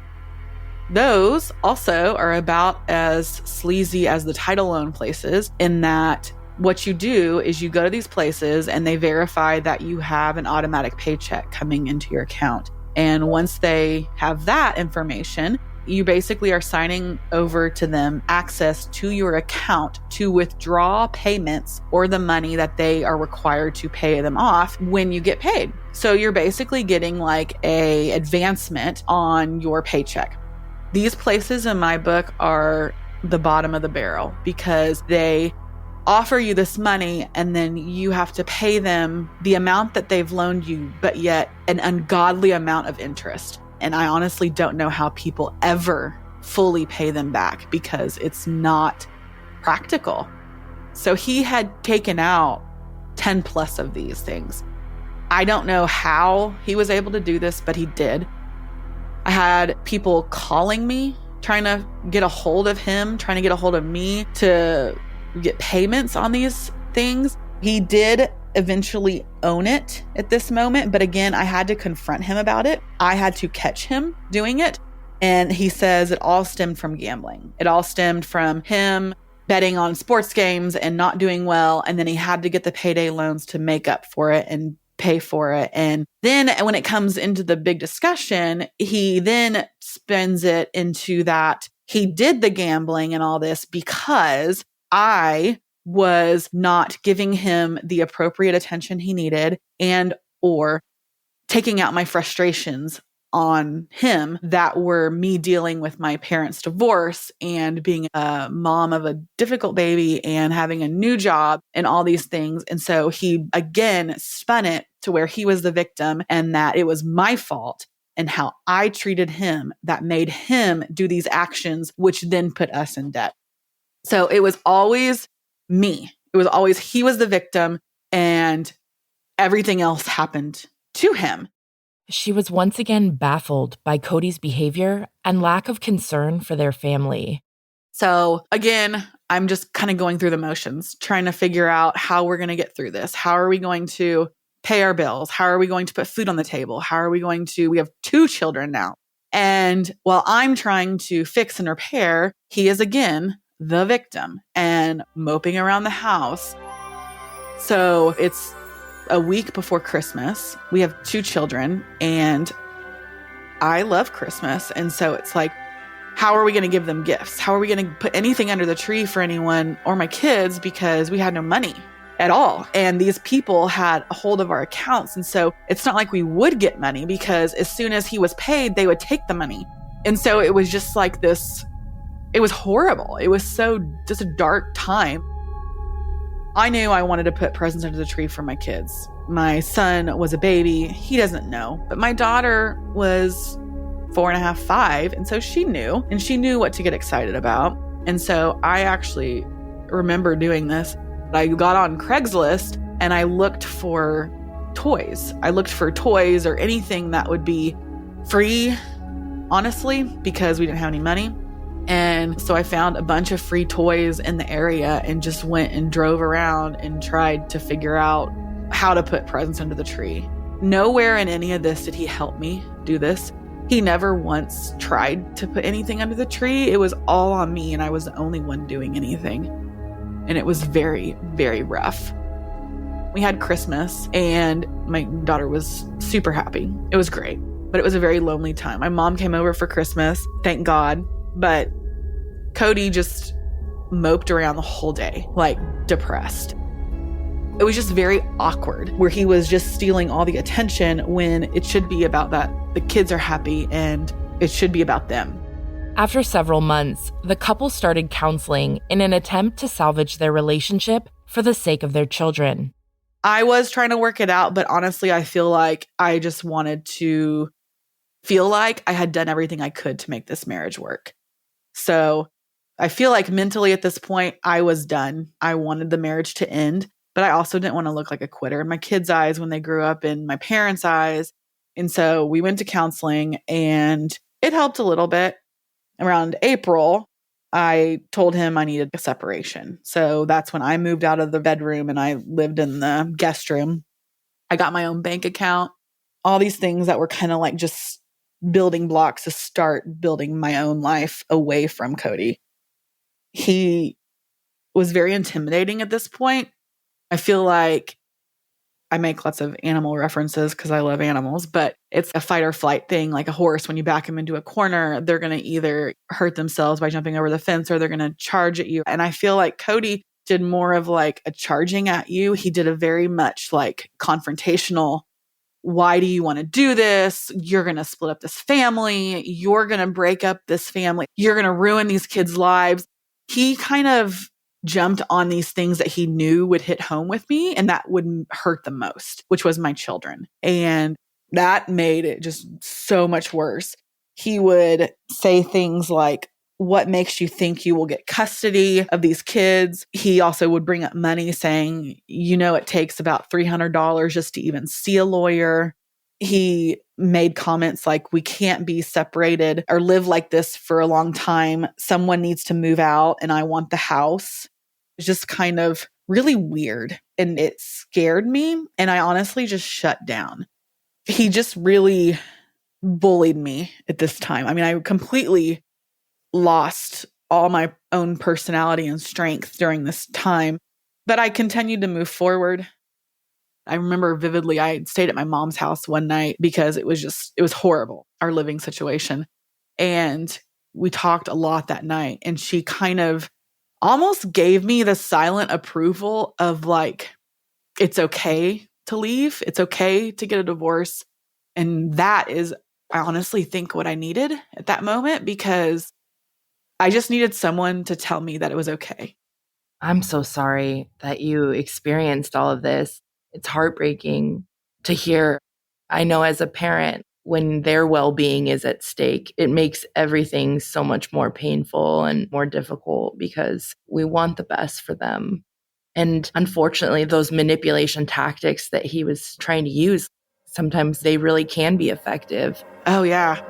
Those also are about as sleazy as the title loan places, in that what you do is you go to these places and they verify that you have an automatic paycheck coming into your account. And once they have that information, you basically are signing over to them access to your account to withdraw payments or the money that they are required to pay them off when you get paid. So you're basically getting like a advancement on your paycheck. These places in my book are the bottom of the barrel because they offer you this money and then you have to pay them the amount that they've loaned you, but yet an ungodly amount of interest. And I honestly don't know how people ever fully pay them back because it's not practical. So he had taken out 10 plus of these things. I don't know how he was able to do this, but he did. I had people calling me, trying to get a hold of him, trying to get a hold of me to get payments on these things. He did eventually own it at this moment, but again, I had to confront him about it. I had to catch him doing it. And he says it all stemmed from gambling. It all stemmed from him betting on sports games and not doing well. And then he had to get the payday loans to make up for it and pay for it. And then when it comes into the big discussion, he then spins it into that he did the gambling and all this because I was not giving him the appropriate attention he needed and or taking out my frustrations on him that were me dealing with my parents' divorce and being a mom of a difficult baby and having a new job and all these things. And so he again spun it to where he was the victim and that it was my fault and how I treated him that made him do these actions, which then put us in debt. So it was always me. It was always he was the victim and everything else happened to him. She was once again baffled by Cody's behavior and lack of concern for their family. So again, I'm just kind of going through the motions, trying to figure out how we're going to get through this. How are we going to pay our bills? How are we going to put food on the table? How are we going to, we have 2 children now. And while I'm trying to fix and repair, he is again the victim and moping around the house. So it's a week before Christmas. We have 2 children and I love Christmas. And so it's like, how are we going to give them gifts? How are we going to put anything under the tree for anyone or my kids because we had no money at all. And these people had a hold of our accounts. And so it's not like we would get money because as soon as he was paid, they would take the money. And so it was just like this, it was horrible. It was so just a dark time. I knew I wanted to put presents under the tree for my kids. My son was a baby. He doesn't know. But my daughter was 4.5, 5. And so she knew. And she knew what to get excited about. And so I actually remember doing this. I got on Craigslist and I looked for toys. I looked for toys or anything that would be free, honestly, because we didn't have any money. And so I found a bunch of free toys in the area and just went and drove around and tried to figure out how to put presents under the tree. Nowhere in any of this did he help me do this. He never once tried to put anything under the tree. It was all on me and I was the only one doing anything. And it was very, very rough. We had Christmas and my daughter was super happy. It was great, but it was a very lonely time. My mom came over for Christmas, thank God. But Cody just moped around the whole day, like depressed. It was just very awkward where he was just stealing all the attention when it should be about that the kids are happy and it should be about them. After several months, the couple started counseling in an attempt to salvage their relationship for the sake of their children. I was trying to work it out, but honestly, I feel like I just wanted to feel like I had done everything I could to make this marriage work. So I feel like mentally at this point, I was done. I wanted the marriage to end, but I also didn't want to look like a quitter in my kids' eyes when they grew up, in my parents' eyes. And so we went to counseling and it helped a little bit. Around April, I told him I needed a separation. So that's when I moved out of the bedroom and I lived in the guest room. I got my own bank account, all these things that were kind of like just building blocks to start building my own life away from Cody. He was very intimidating at this point. I feel like I make lots of animal references because I love animals, but it's a fight or flight thing. Like a horse, when you back them into a corner, they're going to either hurt themselves by jumping over the fence or they're going to charge at you. And I feel like Cody did more of like a charging at you. He did a very much like confrontational, why do you want to do this? You're going to split up this family. You're going to break up this family. You're going to ruin these kids' lives. He kind of jumped on these things that he knew would hit home with me and that would hurt the most, which was my children. And that made it just so much worse. He would say things like, what makes you think you will get custody of these kids? He also would bring up money saying, it takes about $300 just to even see a lawyer. He made comments like, we can't be separated or live like this for a long time. Someone needs to move out and I want the house. It's just kind of really weird and it scared me. And I honestly just shut down. He just really bullied me at this time. I mean, I completely lost all my own personality and strength during this time. But I continued to move forward. I remember vividly, I stayed at my mom's house one night because it was horrible, our living situation. And we talked a lot that night. And she kind of almost gave me the silent approval of like, it's okay to leave. It's okay to get a divorce. And that is, I honestly think, what I needed at that moment, because I just needed someone to tell me that it was okay. I'm so sorry that you experienced all of this. It's heartbreaking to hear. I know as a parent, when their well-being is at stake, it makes everything so much more painful and more difficult because we want the best for them. And unfortunately, those manipulation tactics that he was trying to use, sometimes they really can be effective. Oh, yeah.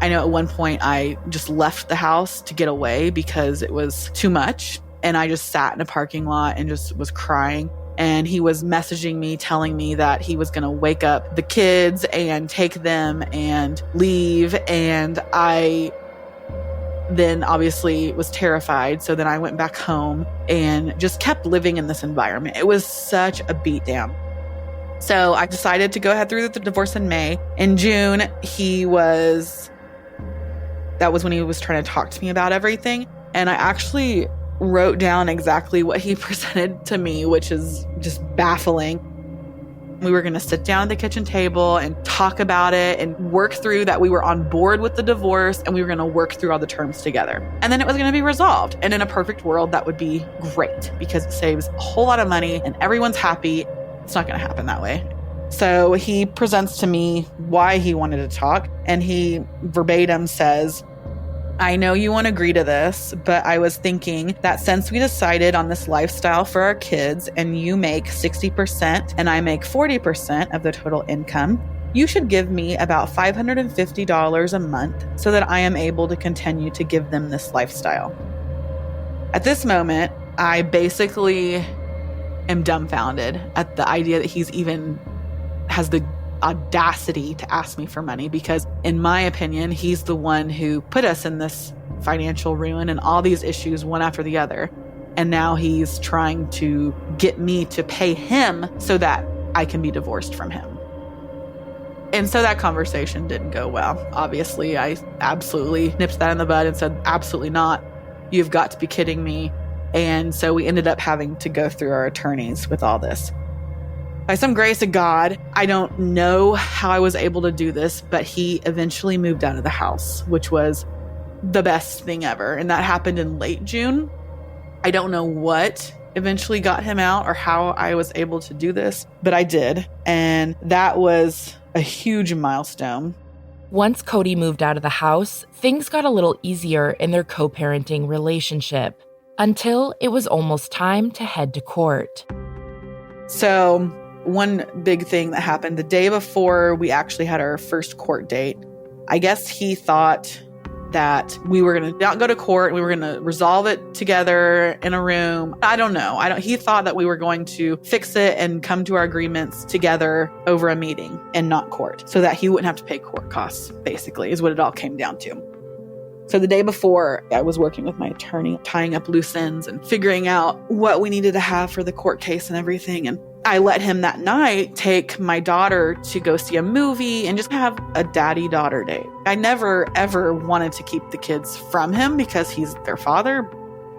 I know at one point I just left the house to get away because it was too much. And I just sat in a parking lot and just was crying. And he was messaging me, telling me that he was going to wake up the kids and take them and leave. And I then obviously was terrified. So then I went back home and just kept living in this environment. It was such a beatdown. So I decided to go ahead through the divorce in May. In June, that was when he was trying to talk to me about everything. And I actually wrote down exactly what he presented to me, which is just baffling. We were going to sit down at the kitchen table and talk about it and work through that we were on board with the divorce, and we were going to work through all the terms together. And then it was going to be resolved. And in a perfect world, that would be great because it saves a whole lot of money and everyone's happy. It's not going to happen that way. So he presents to me why he wanted to talk, and he verbatim says, I know you won't agree to this, but I was thinking that since we decided on this lifestyle for our kids and you make 60% and I make 40% of the total income, you should give me about $550 a month so that I am able to continue to give them this lifestyle. At this moment, I basically am dumbfounded at the idea that he's even has the audacity to ask me for money, because in my opinion, he's the one who put us in this financial ruin and all these issues one after the other. And now he's trying to get me to pay him so that I can be divorced from him. And so that conversation didn't go well. Obviously, I absolutely nipped that in the bud and said, absolutely not. You've got to be kidding me. And so we ended up having to go through our attorneys with all this. By some grace of God, I don't know how I was able to do this, but he eventually moved out of the house, which was the best thing ever. And that happened in late June. I don't know what eventually got him out or how I was able to do this, but I did. And that was a huge milestone. Once Cody moved out of the house, things got a little easier in their co-parenting relationship until it was almost time to head to court. So one big thing that happened the day before we actually had our first court date, I guess he thought that we were going to not go to court. We were going to resolve it together in a room. I don't know. He thought that we were going to fix it and come to our agreements together over a meeting and not court, so that he wouldn't have to pay court costs, basically, is what it all came down to. So the day before, I was working with my attorney, tying up loose ends and figuring out what we needed to have for the court case and everything. And I let him that night take my daughter to go see a movie and just have a daddy-daughter date. I never, ever wanted to keep the kids from him because he's their father.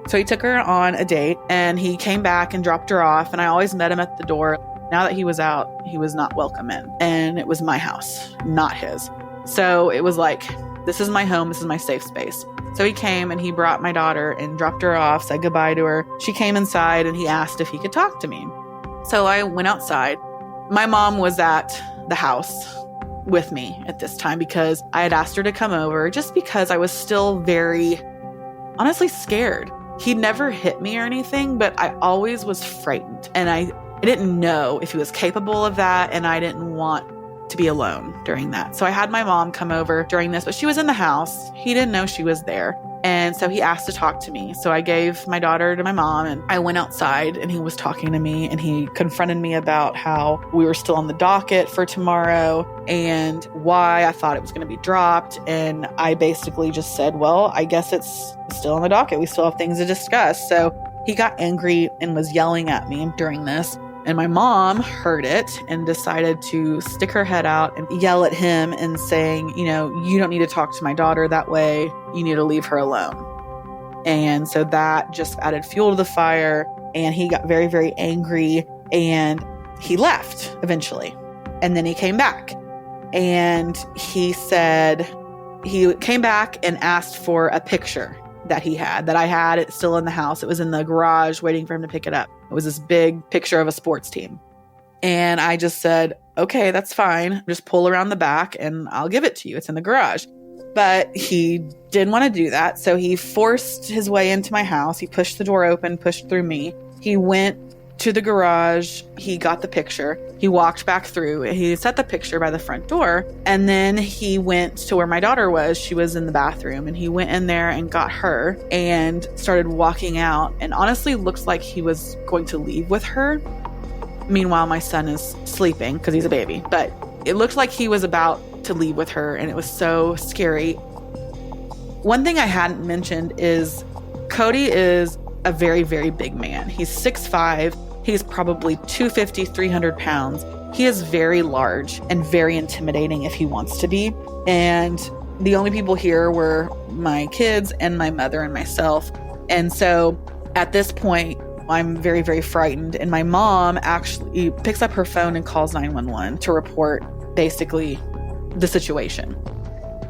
So he took her on a date and he came back and dropped her off. And I always met him at the door. Now that he was out, he was not welcome in. And it was my house, not his. So it was like, this is my home. This is my safe space. So he came and he brought my daughter and dropped her off, said goodbye to her. She came inside and he asked if he could talk to me. So I went outside. My mom was at the house with me at this time because I had asked her to come over just because I was still very, honestly, scared. He'd never hit me or anything, but I always was frightened. And I didn't know if he was capable of that, and I didn't want to be alone during that. So I had my mom come over during this, but she was in the house. He didn't know she was there. And so he asked to talk to me. So I gave my daughter to my mom and I went outside and he was talking to me and he confronted me about how we were still on the docket for tomorrow and why I thought it was going to be dropped. And I basically just said, well, I guess it's still on the docket. We still have things to discuss. So he got angry and was yelling at me during this. And my mom heard it and decided to stick her head out and yell at him and saying, you don't need to talk to my daughter that way. You need to leave her alone. And so that just added fuel to the fire. And he got very, very angry and he left eventually. And then he came back and he said he came back and asked for a picture that I had it still in the house. It was in the garage waiting for him to pick it up. It was this big picture of a sports team. And I just said, okay, that's fine. Just pull around the back and I'll give it to you. It's in the garage. But he didn't want to do that. So he forced his way into my house. He pushed the door open, pushed through me. He went to the garage. He got the picture. He walked back through. He set the picture by the front door. And then he went to where my daughter was. She was in the bathroom. And he went in there and got her and started walking out. And honestly, looks like he was going to leave with her. Meanwhile, my son is sleeping because he's a baby. But it looked like he was about to leave with her. And it was so scary. One thing I hadn't mentioned is Cody is a very, very big man. He's 6'5". He's probably 250, 300 pounds. He is very large and very intimidating if he wants to be. And the only people here were my kids and my mother and myself. And so at this point, I'm very, very frightened. And my mom actually picks up her phone and calls 911 to report basically the situation.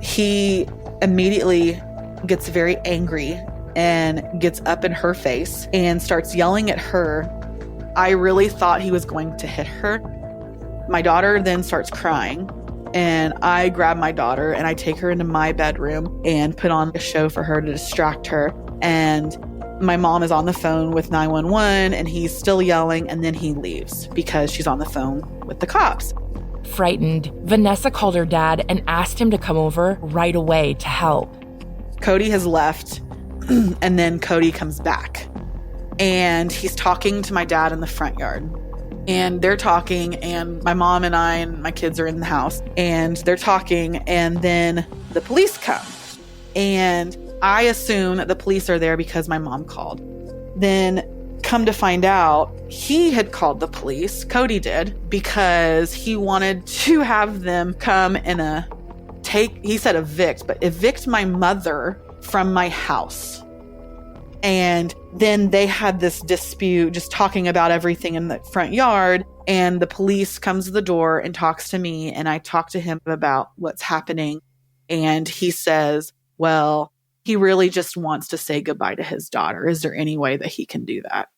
He immediately gets very angry and gets up in her face and starts yelling at her. I really thought he was going to hit her. My daughter then starts crying and I grab my daughter and I take her into my bedroom and put on a show for her to distract her. And my mom is on the phone with 911 and he's still yelling and then he leaves because she's on the phone with the cops. Frightened, Vanessa called her dad and asked him to come over right away to help. Cody has left and then Cody comes back. And he's talking to my dad in the front yard. And they're talking, and my mom and I and my kids are in the house. And they're talking, and then the police come. And I assume that the police are there because my mom called. Then come to find out, he had called the police, Cody did, because he wanted to have them come and he said evict, but evict my mother from my house. And then they had this dispute just talking about everything in the front yard. And the police comes to the door and talks to me. And I talk to him about what's happening. And he says, well, he really just wants to say goodbye to his daughter. Is there any way that he can do that?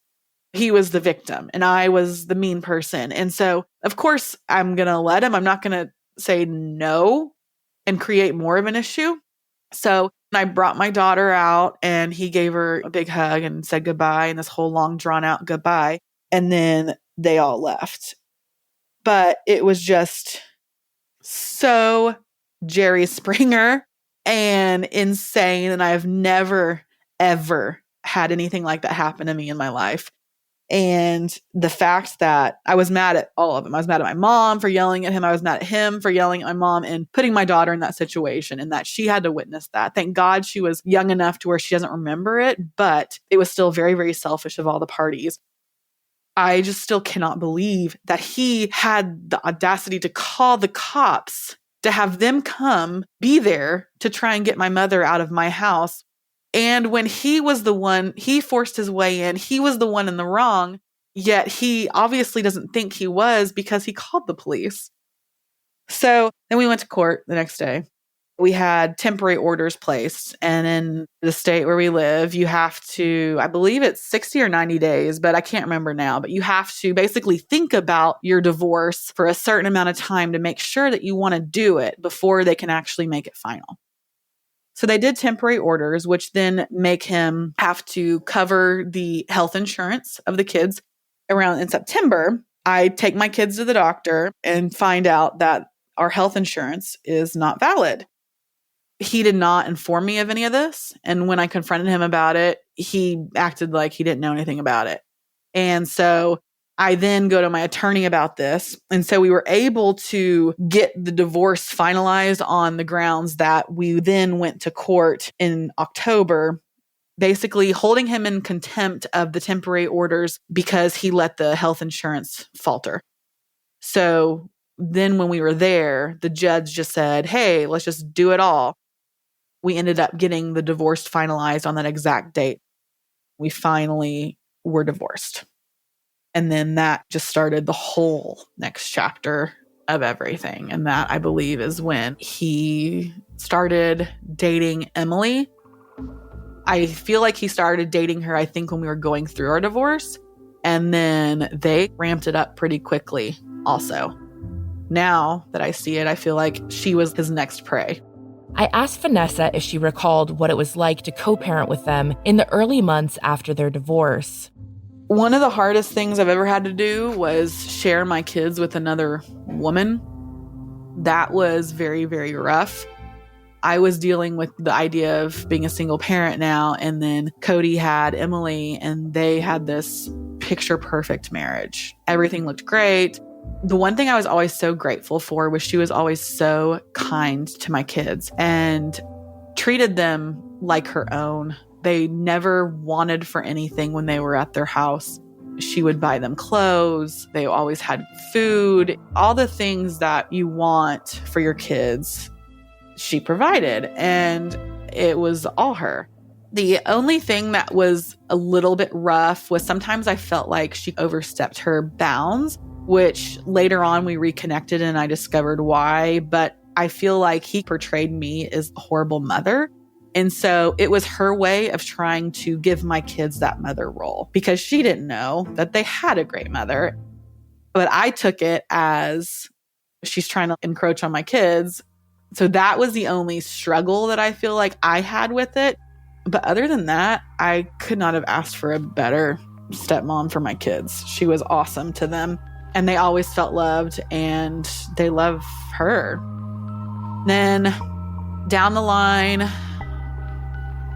He was the victim and I was the mean person. And so, of course, I'm going to let him. I'm not going to say no and create more of an issue. So I brought my daughter out and he gave her a big hug and said goodbye and this whole long drawn out goodbye. And then they all left. But it was just so Jerry Springer and insane. And I have never, ever had anything like that happen to me in my life. And the fact that I was mad at all of them. I was mad at my mom for yelling at him. I was mad at him for yelling at my mom and putting my daughter in that situation and that she had to witness that. Thank God she was young enough to where she doesn't remember it, but it was still very, very selfish of all the parties. I just still cannot believe that he had the audacity to call the cops to have them come be there to try and get my mother out of my house. And when he was the one, he forced his way in, he was the one in the wrong, yet he obviously doesn't think he was because he called the police. So then we went to court the next day. We had temporary orders placed. And in the state where we live, you have to, I believe it's 60 or 90 days, but I can't remember now. But you have to basically think about your divorce for a certain amount of time to make sure that you want to do it before they can actually make it final. So they did temporary orders, which then make him have to cover the health insurance of the kids. Around in September, I take my kids to the doctor and find out that our health insurance is not valid. He did not inform me of any of this. And when I confronted him about it, he acted like he didn't know anything about it. And so I then go to my attorney about this. And so we were able to get the divorce finalized on the grounds that we then went to court in October, basically holding him in contempt of the temporary orders because he let the health insurance falter. So then when we were there, the judge just said, hey, let's just do it all. We ended up getting the divorce finalized on that exact date. We finally were divorced. And then that just started the whole next chapter of everything. And that, I believe, is when he started dating Emily. I feel like he started dating her, I think, when we were going through our divorce. And then they ramped it up pretty quickly also. Now that I see it, I feel like she was his next prey. I asked Vanessa if she recalled what it was like to co-parent with them in the early months after their divorce. One of the hardest things I've ever had to do was share my kids with another woman. That was very, very rough. I was dealing with the idea of being a single parent now, and then Cody had Emily, and they had this picture-perfect marriage. Everything looked great. The one thing I was always so grateful for was she was always so kind to my kids and treated them like her own. They never wanted for anything when they were at their house. She would buy them clothes. They always had food. All the things that you want for your kids, she provided. And it was all her. The only thing that was a little bit rough was sometimes I felt like she overstepped her bounds, which later on we reconnected and I discovered why. But I feel like he portrayed me as a horrible mother. And so it was her way of trying to give my kids that mother role because she didn't know that they had a great mother. But I took it as she's trying to encroach on my kids. So that was the only struggle that I feel like I had with it. But other than that, I could not have asked for a better stepmom for my kids. She was awesome to them. And they always felt loved and they love her. Then down the line,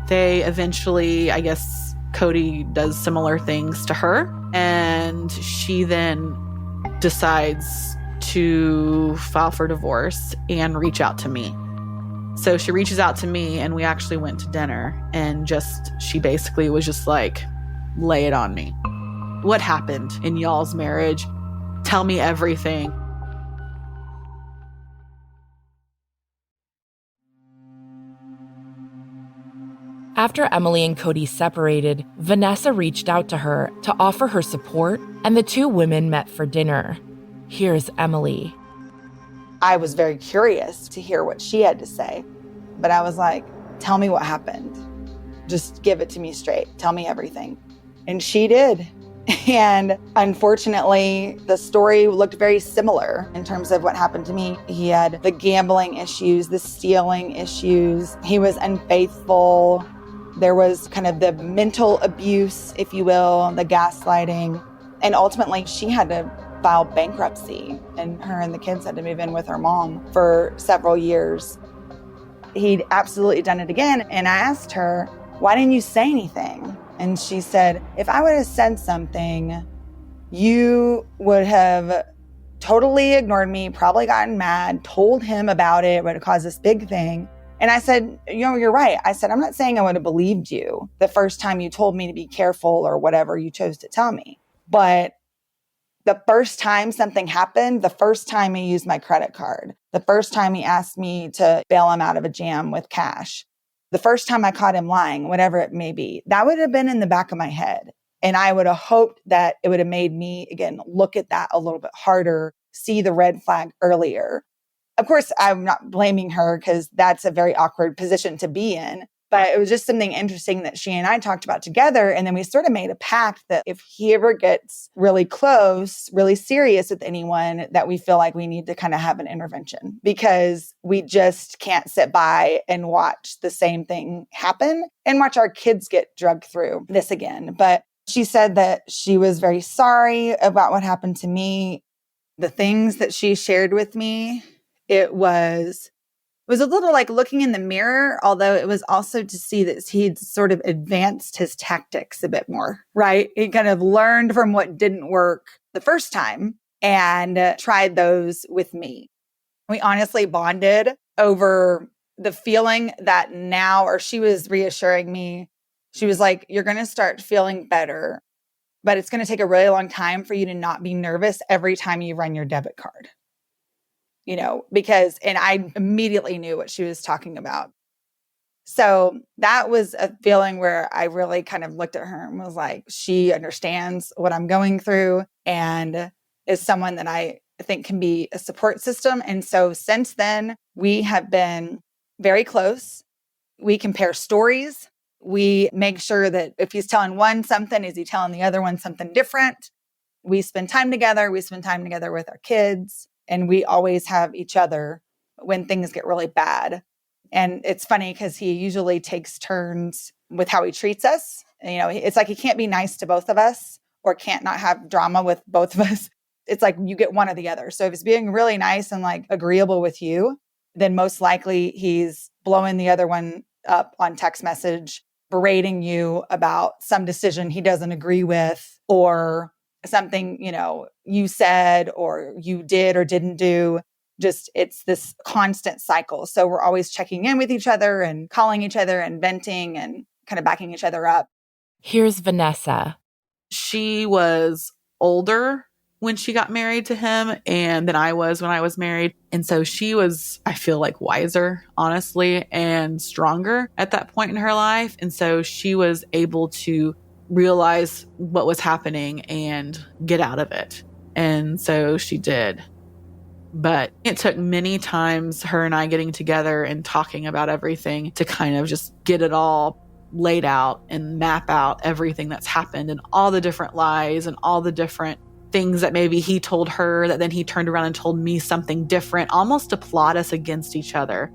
they eventually, I guess, Cody does similar things to her. And she then decides to file for divorce and reach out to me. So she reaches out to me and we actually went to dinner and she basically was just like, lay it on me. What happened in y'all's marriage? Tell me everything. After Emily and Cody separated, Vanessa reached out to her to offer her support, and the two women met for dinner. Here's Emily. I was very curious to hear what she had to say, but I was like, tell me what happened. Just give it to me straight. Tell me everything. And she did. And unfortunately, the story looked very similar in terms of what happened to me. He had the gambling issues, the stealing issues. He was unfaithful. There was kind of the mental abuse, if you will, the gaslighting. And ultimately, she had to file bankruptcy, and her and the kids had to move in with her mom for several years. He'd absolutely done it again. And I asked her, why didn't you say anything? And she said, if I would have said something, you would have totally ignored me, probably gotten mad, told him about it, would have caused this big thing. And I said, you're right. I said, I'm not saying I would have believed you the first time you told me to be careful or whatever you chose to tell me. But the first time something happened, the first time he used my credit card, the first time he asked me to bail him out of a jam with cash, the first time I caught him lying, whatever it may be, that would have been in the back of my head. And I would have hoped that it would have made me, again, look at that a little bit harder, see the red flag earlier. Of course, I'm not blaming her because that's a very awkward position to be in. But it was just something interesting that she and I talked about together. And then we sort of made a pact that if he ever gets really close, really serious with anyone, that we feel like we need to kind of have an intervention because we just can't sit by and watch the same thing happen and watch our kids get drugged through this again. But she said that she was very sorry about what happened to me. The things that she shared with me, it was was a little like looking in the mirror, although it was also to see that he'd sort of advanced his tactics a bit more, right? He kind of learned from what didn't work the first time and tried those with me. We honestly bonded over the feeling that now, or she was reassuring me. She was like, you're going to start feeling better, but it's going to take a really long time for you to not be nervous every time you run your debit card. And I immediately knew what she was talking about. So that was a feeling where I really kind of looked at her and was like, she understands what I'm going through and is someone that I think can be a support system. And so since then, we have been very close. We compare stories. We make sure that if he's telling one something, is he telling the other one something different? We spend time together. We spend time together with our kids. And we always have each other when things get really bad. And it's funny because he usually takes turns with how he treats us. It's like he can't be nice to both of us or can't not have drama with both of us. It's like you get one or the other. So if he's being really nice and like agreeable with you, then most likely he's blowing the other one up on text message, berating you about some decision he doesn't agree with or something, you said or you did or didn't do. Just it's this constant cycle. So we're always checking in with each other and calling each other and venting and kind of backing each other up. Here's Vanessa. She was older when she got married to him and than I was when I was married. And so she was, I feel like, wiser, honestly, and stronger at that point in her life. And so she was able to realize what was happening and get out of it. And so she did. But it took many times her and I getting together and talking about everything to kind of just get it all laid out and map out everything that's happened and all the different lies and all the different things that maybe he told her that then he turned around and told me something different, almost to plot us against each other.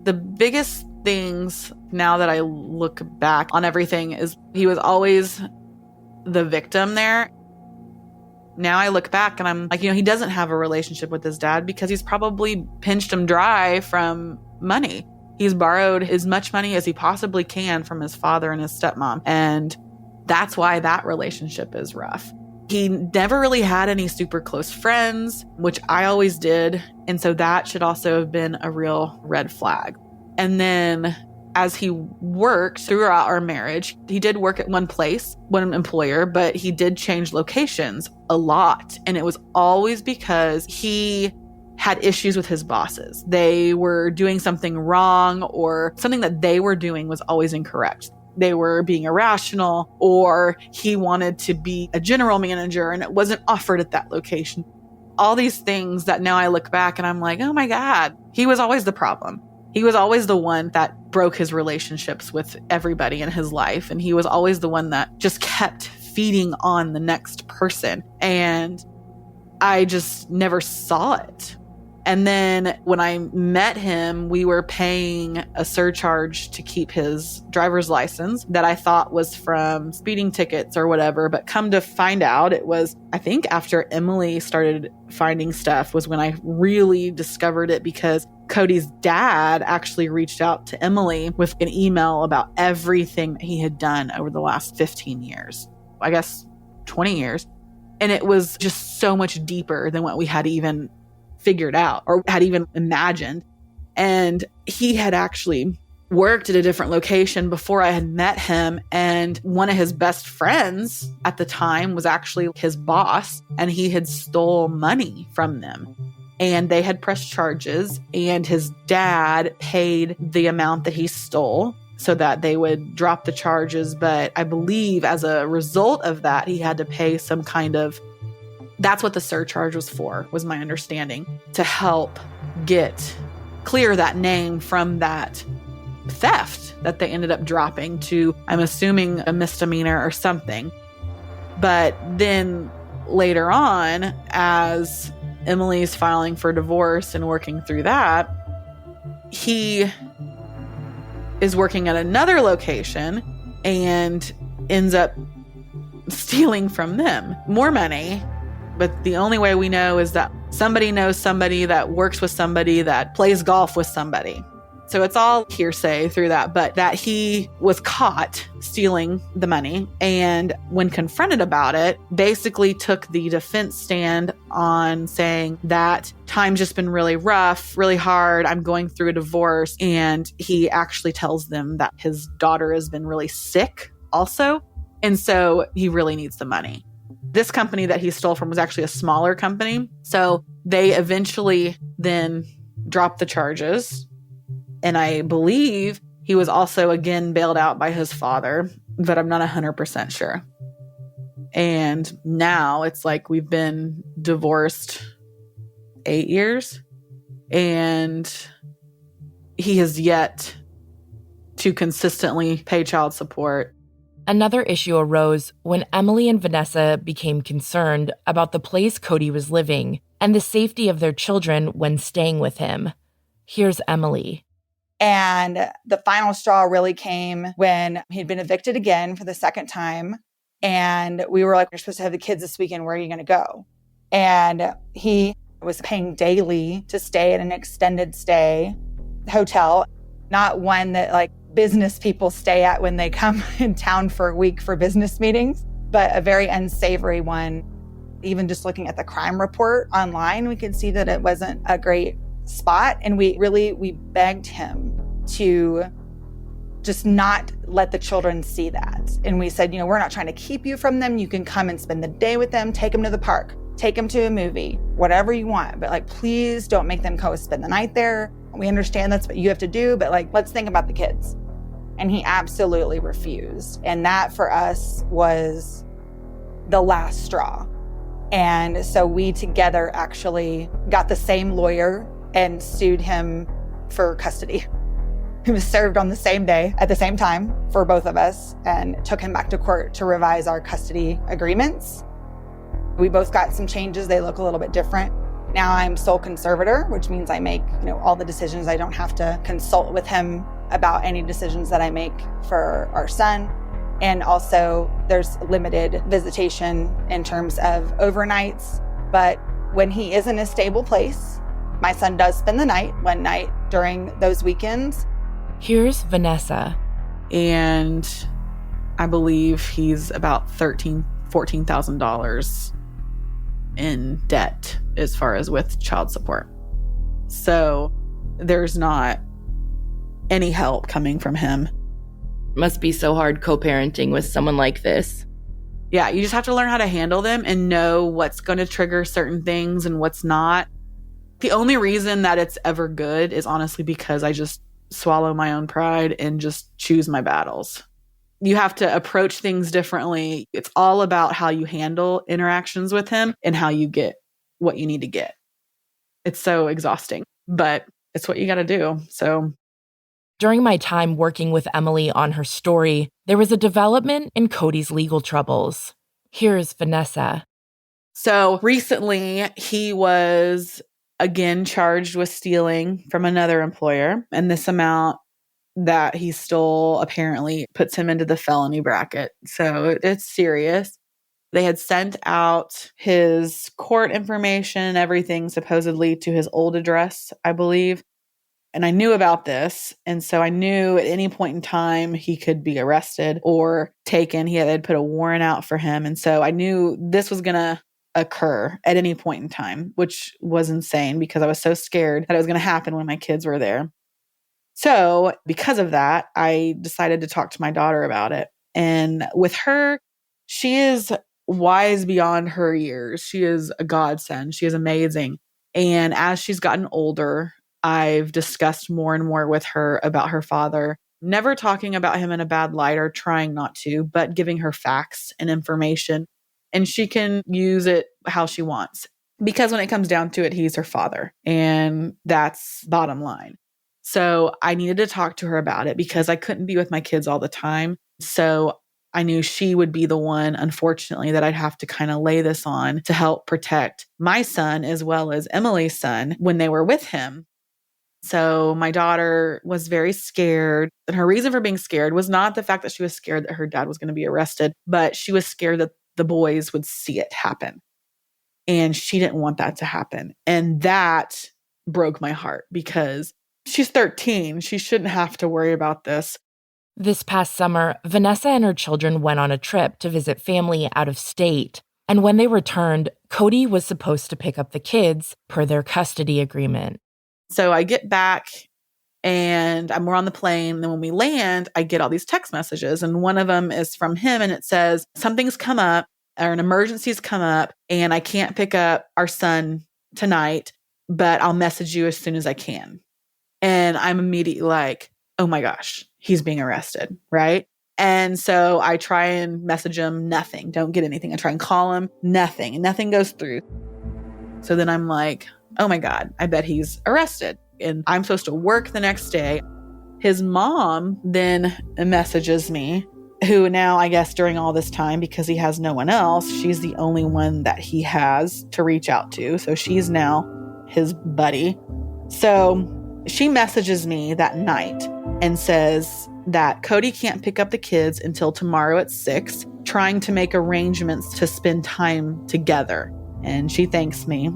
The biggest things now that I look back on everything is he was always the victim there. Now I look back and I'm like, he doesn't have a relationship with his dad because he's probably pinched him dry from money. He's borrowed as much money as he possibly can from his father and his stepmom. And that's why that relationship is rough. He never really had any super close friends, which I always did. And so that should also have been a real red flag. And then as he worked throughout our marriage, he did work at one place, one employer, but he did change locations a lot. And it was always because he had issues with his bosses. They were doing something wrong or something that they were doing was always incorrect. They were being irrational or he wanted to be a general manager and it wasn't offered at that location. All these things that now I look back and I'm like, oh my God, he was always the problem. He was always the one that broke his relationships with everybody in his life. And he was always the one that just kept feeding on the next person. And I just never saw it. And then when I met him, we were paying a surcharge to keep his driver's license that I thought was from speeding tickets or whatever. But come to find out, it was, I think after Emily started finding stuff was when I really discovered it, because Cody's dad actually reached out to Emily with an email about everything that he had done over the last 15 years, I guess 20 years. And it was just so much deeper than what we had even figured out or had even imagined. And he had actually worked at a different location before I had met him. And one of his best friends at the time was actually his boss, and he had stole money from them. And they had pressed charges, and his dad paid the amount that he stole so that they would drop the charges. But I believe as a result of that, he had to pay some kind of, that's what the surcharge was for, was my understanding, to help clear that name from that theft that they ended up dropping to, I'm assuming, a misdemeanor or something. But then later on, as Emily's filing for divorce and working through that, he is working at another location and ends up stealing from them more money. But the only way we know is that Somebody knows somebody that works with somebody that plays golf with somebody. So it's all hearsay through that, but that he was caught stealing the money. And when confronted about it, basically took the defense stand on saying that time's just been really rough, really hard. I'm going through a divorce. And he actually tells them that his daughter has been really sick also. And so he really needs the money. This company that he stole from was actually a smaller company. So they eventually then dropped the charges. And I believe he was also again bailed out by his father, but I'm not 100% sure. And now it's like we've been divorced 8 years and he has yet to consistently pay child support. Another issue arose when Emily and Vanessa became concerned about the place Cody was living and the safety of their children when staying with him. Here's Emily. And the final straw really came when he'd been evicted again for the second time. And we were like, "You're supposed to have the kids this weekend. Where are you going to go?" And he was paying daily to stay at an extended stay hotel, not one that like business people stay at when they come in town for a week for business meetings, but a very unsavory one. Even just looking at the crime report online, we could see that it wasn't a great spot. And we begged him to just not let the children see that. And we said, we're not trying to keep you from them. You can come and spend the day with them, take them to the park, take them to a movie, whatever you want. But please don't make them go spend the night there. We understand that's what you have to do, but let's think about the kids. And he absolutely refused. And that for us was the last straw. And so we together actually got the same lawyer and sued him for custody. He was served on the same day at the same time for both of us and took him back to court to revise our custody agreements. We both got some changes. They look a little bit different. Now I'm sole conservator, which means I make, all the decisions. I don't have to consult with him about any decisions that I make for our son. And also there's limited visitation in terms of overnights. But when he is in a stable place, my son does spend the night one night during those weekends. Here's Vanessa. And I believe he's about $14,000 in debt as far as with child support. So there's not any help coming from him. Must be so hard co-parenting with someone like this. Yeah, you just have to learn how to handle them and know what's going to trigger certain things and what's not. The only reason that it's ever good is honestly because I just swallow my own pride and just choose my battles. You have to approach things differently. It's all about how you handle interactions with him and how you get what you need to get. It's so exhausting, but it's what you got to do. So during my time working with Emily on her story, there was a development in Cody's legal troubles. Here's Vanessa. So recently he was again charged with stealing from another employer, and this amount that he stole apparently puts him into the felony bracket. So it's serious. They had sent out his court information and everything supposedly to his old address, I believe. And I knew about this. And so I knew at any point in time he could be arrested or taken. He had put a warrant out for him. And so I knew this was going to occur at any point in time, which was insane because I was so scared that it was going to happen when my kids were there. So because of that, I decided to talk to my daughter about it. And with her, she is wise beyond her years. She is a godsend. She is amazing. And as she's gotten older, I've discussed more and more with her about her father, never talking about him in a bad light or trying not to, but giving her facts and information. And she can use it how she wants. Because when it comes down to it, he's her father. And that's bottom line. So I needed to talk to her about it because I couldn't be with my kids all the time. So I knew she would be the one, unfortunately, that I'd have to kind of lay this on to help protect my son as well as Emily's son when they were with him. So my daughter was very scared. And her reason for being scared was not the fact that she was scared that her dad was going to be arrested, but she was scared that the boys would see it happen. And she didn't want that to happen. And that broke my heart because she's 13. She shouldn't have to worry about this. This past summer, Vanessa and her children went on a trip to visit family out of state. And when they returned, Cody was supposed to pick up the kids per their custody agreement. So I get back and we're on the plane. And then when we land, I get all these text messages. And one of them is from him. And it says, something's come up or an emergency's come up and I can't pick up our son tonight, but I'll message you as soon as I can. And I'm immediately like, oh my gosh, he's being arrested, right? And so I try and message him, nothing, don't get anything. I try and call him, nothing, and nothing goes through. So then I'm like, oh my God, I bet he's arrested. And I'm supposed to work the next day. His mom then messages me, who now, I guess during all this time, because he has no one else, she's the only one that he has to reach out to. So she's now his buddy. So she messages me that night and says that Cody can't pick up the kids until tomorrow at 6, trying to make arrangements to spend time together. And she thanks me.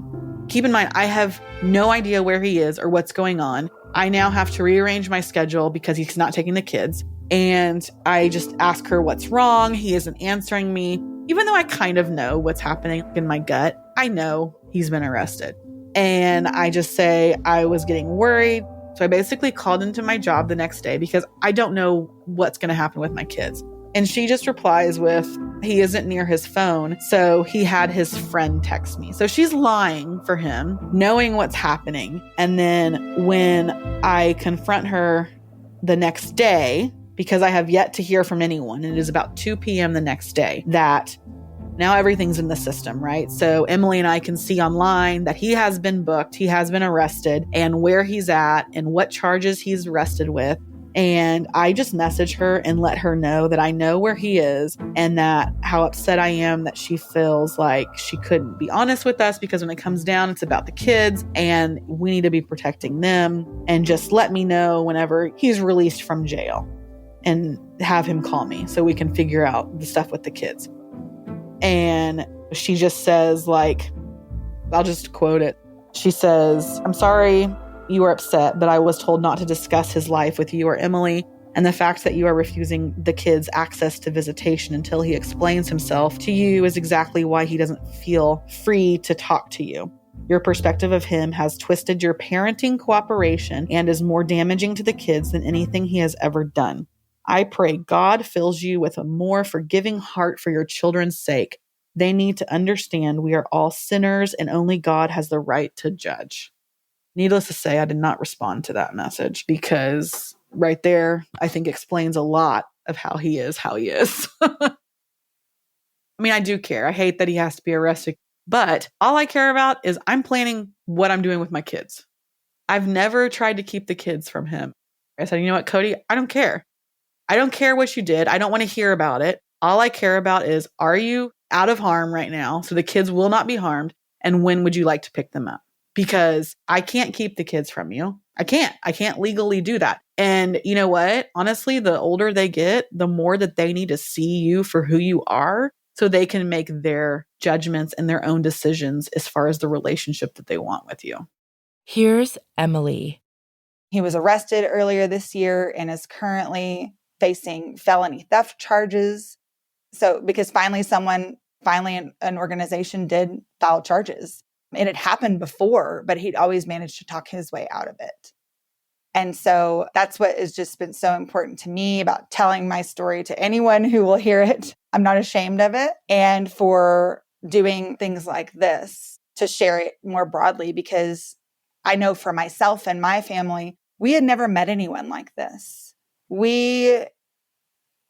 Keep in mind, I have no idea where he is or what's going on. I now have to rearrange my schedule because he's not taking the kids. And I just ask her what's wrong. He isn't answering me. Even though I kind of know what's happening in my gut, I know he's been arrested. And I just say I was getting worried. So I basically called into my job the next day because I don't know what's going to happen with my kids. And she just replies with, he isn't near his phone, so he had his friend text me. So she's lying for him, knowing what's happening. And then when I confront her the next day, because I have yet to hear from anyone, and it is about 2 p.m. the next day, that now everything's in the system, right? So Emily and I can see online that he has been booked, he has been arrested, and where he's at and what charges he's arrested with. And I just message her and let her know that I know where he is and that how upset I am that she feels like she couldn't be honest with us because when it comes down, it's about the kids and we need to be protecting them. And just let me know whenever he's released from jail and have him call me so we can figure out the stuff with the kids. And she just says, like, I'll just quote it. She says, I'm sorry you are upset, but I was told not to discuss his life with you or Emily. And the fact that you are refusing the kids access to visitation until he explains himself to you is exactly why he doesn't feel free to talk to you. Your perspective of him has twisted your parenting cooperation and is more damaging to the kids than anything he has ever done. I pray God fills you with a more forgiving heart for your children's sake. They need to understand we are all sinners and only God has the right to judge. Needless to say, I did not respond to that message because right there, I think explains a lot of how he is. I mean, I do care. I hate that he has to be arrested, but all I care about is I'm planning what I'm doing with my kids. I've never tried to keep the kids from him. I said, you know what, Cody, I don't care. I don't care what you did. I don't want to hear about it. All I care about is, are you out of harm right now so the kids will not be harmed? And when would you like to pick them up? Because I can't keep the kids from you. I can't legally do that. And you know what? Honestly, the older they get, the more that they need to see you for who you are so they can make their judgments and their own decisions as far as the relationship that they want with you. Here's Emily. He was arrested earlier this year and is currently facing felony theft charges. So because finally an organization did file charges. It had happened before, but he'd always managed to talk his way out of it. And so that's what has just been so important to me about telling my story to anyone who will hear it. I'm not ashamed of it. And for doing things like this to share it more broadly, because I know for myself and my family, we had never met anyone like this. We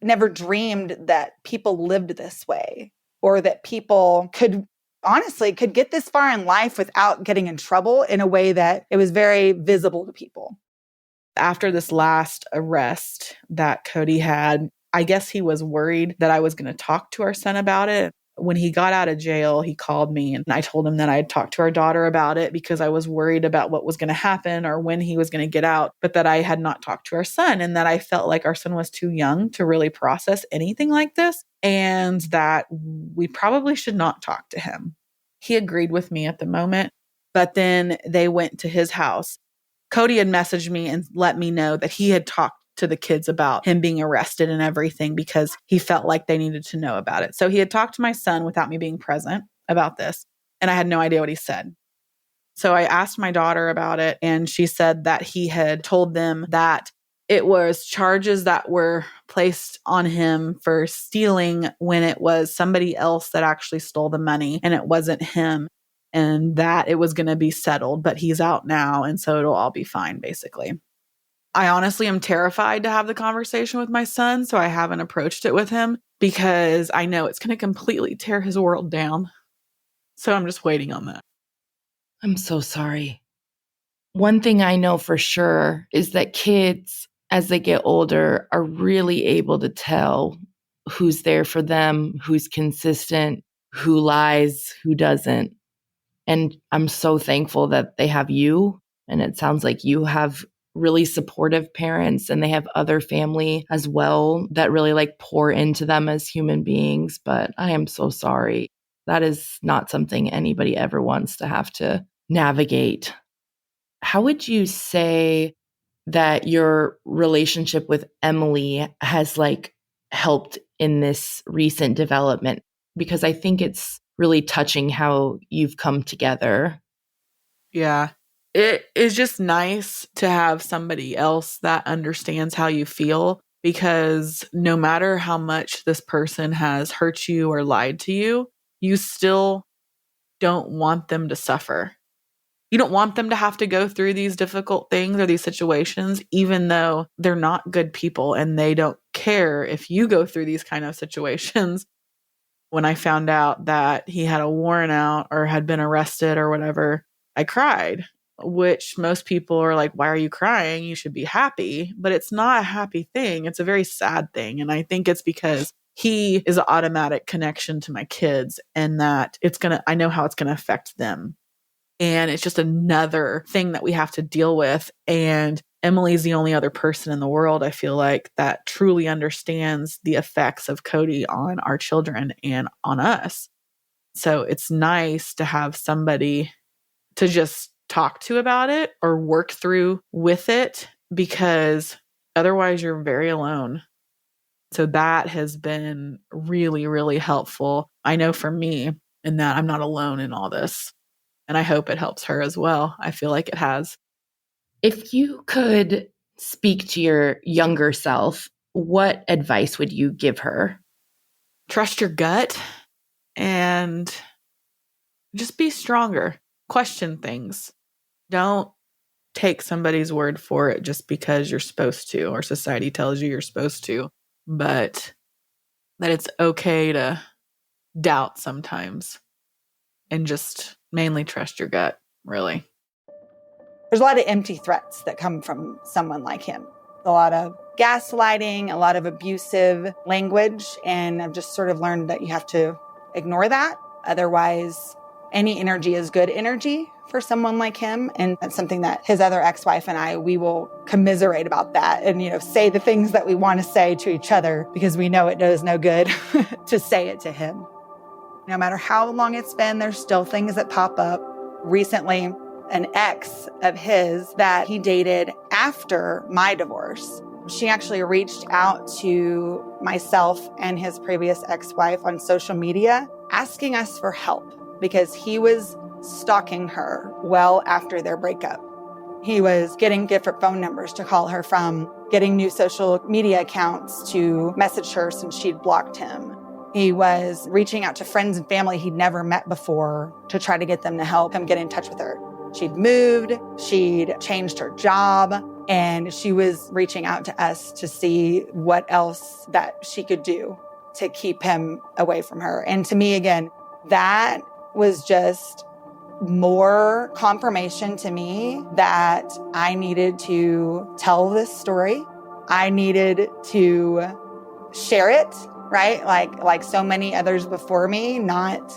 never dreamed that people lived this way or that people could get this far in life without getting in trouble in a way that it was very visible to people. After this last arrest that Cody had, I guess he was worried that I was going to talk to our son about it. When he got out of jail, he called me and I told him that I had talked to our daughter about it because I was worried about what was going to happen or when he was going to get out, but that I had not talked to our son and that I felt like our son was too young to really process anything like this and that we probably should not talk to him. He agreed with me at the moment, but then they went to his house. Cody had messaged me and let me know that he had talked to the kids about him being arrested and everything because he felt like they needed to know about it. So he had talked to my son without me being present about this, and I had no idea what he said. So I asked my daughter about it, and she said that he had told them that it was charges that were placed on him for stealing when it was somebody else that actually stole the money and it wasn't him, and that it was going to be settled, but he's out now. And so it'll all be fine, basically. I honestly am terrified to have the conversation with my son, so I haven't approached it with him because I know it's going to completely tear his world down. So I'm just waiting on that. I'm so sorry. One thing I know for sure is that kids, as they get older, are really able to tell who's there for them, who's consistent, who lies, who doesn't. And I'm so thankful that they have you. And it sounds like you have really supportive parents and they have other family as well that really like pour into them as human beings. But I am so sorry. That is not something anybody ever wants to have to navigate. How would you say that your relationship with Emily has like helped in this recent development? Because I think it's really touching how you've come together. Yeah. It is just nice to have somebody else that understands how you feel, because no matter how much this person has hurt you or lied to you, you still don't want them to suffer. You don't want them to have to go through these difficult things or these situations, even though they're not good people and they don't care if you go through these kind of situations. When I found out that he had a warrant out or had been arrested or whatever, I cried, which most people are like, why are you crying? You should be happy. But it's not a happy thing. It's a very sad thing. And I think it's because he is an automatic connection to my kids, and that I know how it's going to affect them. And it's just another thing that we have to deal with. And Emily's the only other person in the world, I feel like, that truly understands the effects of Cody on our children and on us. So it's nice to have somebody to just talk to about it or work through with it, because otherwise you're very alone. So that has been really, really helpful. I know for me, in that I'm not alone in all this. And I hope it helps her as well. I feel like it has. If you could speak to your younger self, what advice would you give her? Trust your gut and just be stronger. Question things. Don't take somebody's word for it just because you're supposed to or society tells you you're supposed to, but that it's okay to doubt sometimes and just mainly trust your gut, really. There's a lot of empty threats that come from someone like him. A lot of gaslighting, a lot of abusive language. And I've just sort of learned that you have to ignore that. Otherwise, any energy is good energy for someone like him. And that's something that his other ex-wife and I, we will commiserate about that and, say the things that we want to say to each other, because we know it does no good to say it to him. No matter how long it's been, there's still things that pop up. Recently, an ex of his that he dated after my divorce, she actually reached out to myself and his previous ex-wife on social media, asking us for help because he was stalking her well after their breakup. He was getting different phone numbers to call her from, getting new social media accounts to message her since she'd blocked him. He was reaching out to friends and family he'd never met before to try to get them to help him get in touch with her. She'd moved, she'd changed her job, and she was reaching out to us to see what else that she could do to keep him away from her. And to me, again, that was just more confirmation to me that I needed to tell this story. I needed to share it, right? Like so many others before me, not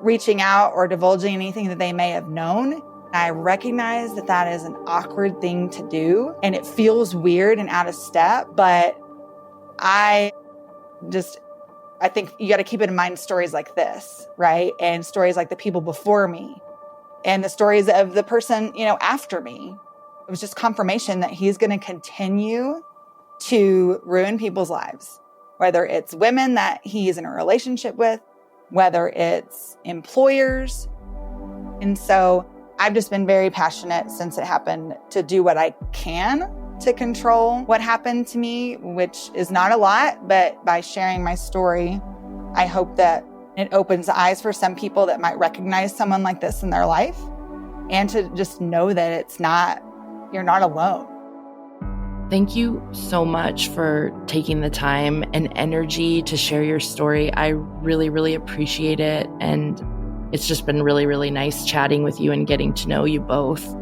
reaching out or divulging anything that they may have known. I recognize that that is an awkward thing to do and it feels weird and out of step, but I I think you got to keep in mind stories like this, right? And stories like the people before me and the stories of the person, after me. It was just confirmation that he's going to continue to ruin people's lives, whether it's women that he's in a relationship with, whether it's employers. And so I've just been very passionate since it happened to do what I can to control what happened to me, which is not a lot, but by sharing my story, I hope that it opens the eyes for some people that might recognize someone like this in their life, and to just know that you're not alone. Thank you so much for taking the time and energy to share your story. I really, really appreciate it. And it's just been really, really nice chatting with you and getting to know you both.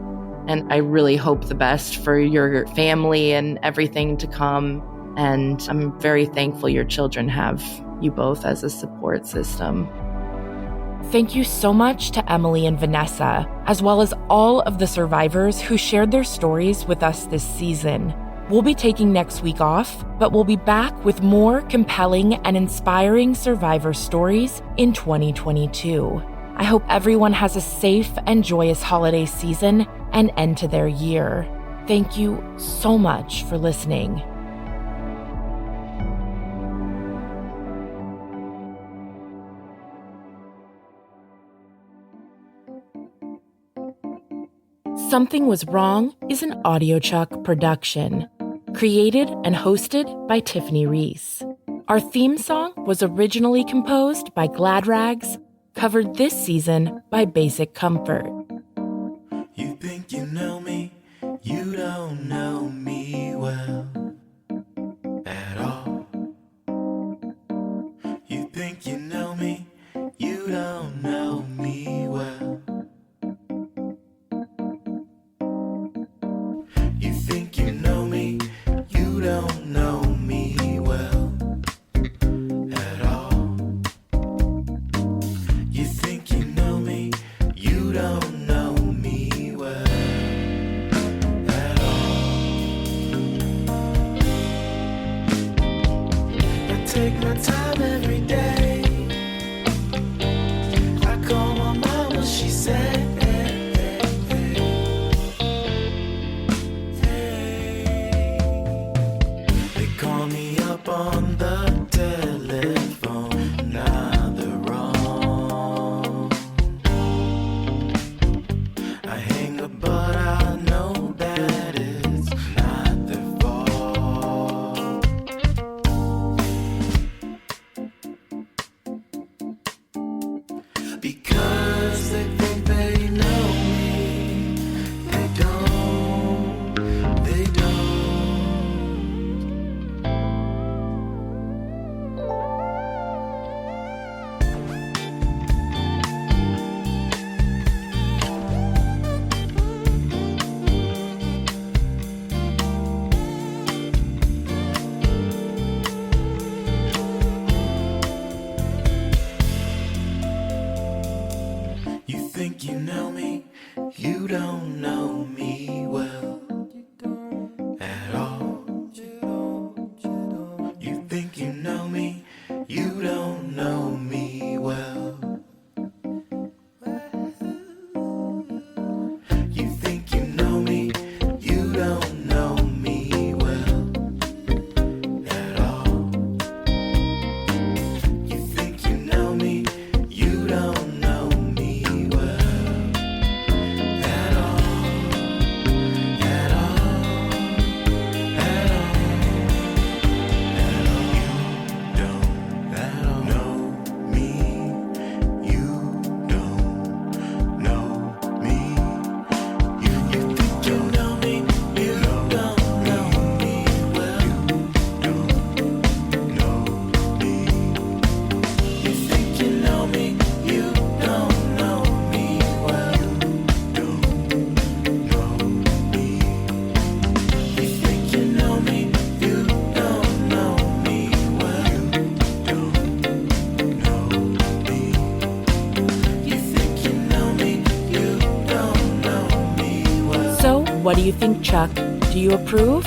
And I really hope the best for your family and everything to come. And I'm very thankful your children have you both as a support system. Thank you so much to Emily and Vanessa, as well as all of the survivors who shared their stories with us this season. We'll be taking next week off, but we'll be back with more compelling and inspiring survivor stories in 2022. I hope everyone has a safe and joyous holiday season and end to their year. Thank you so much for listening. Something Was Wrong is an AudioChuck production. Created and hosted by Tiffany Reese. Our theme song was originally composed by Glad Rags, covered this season by Basic Comfort. You think you know me, you don't know me well at all. You think you know me, you don't know me well. You think you know me, you don't know me well at all. You think you know me, you don't know me well at all. I take my time every day. I call my mama, she said, call me up on the telephone, now they're wrong. I hang up, but I know that it's not their fault. Because they think they know me, they don't, they don't. You think you know me, you don't know me well at all. You think you know me, you don't know me well. You think you know me, you don't know me well at all. You think you know me, you don't know me well at all, at all, at all, at all. You don't know me, you think you know me, you don't know me well. You don't know me. You think you know me, you don't know me well. You don't know me. You think you know me, you don't know me well. You don't know me. You think you know me, you don't know me well. So, what do you think, Chuck? Do you approve?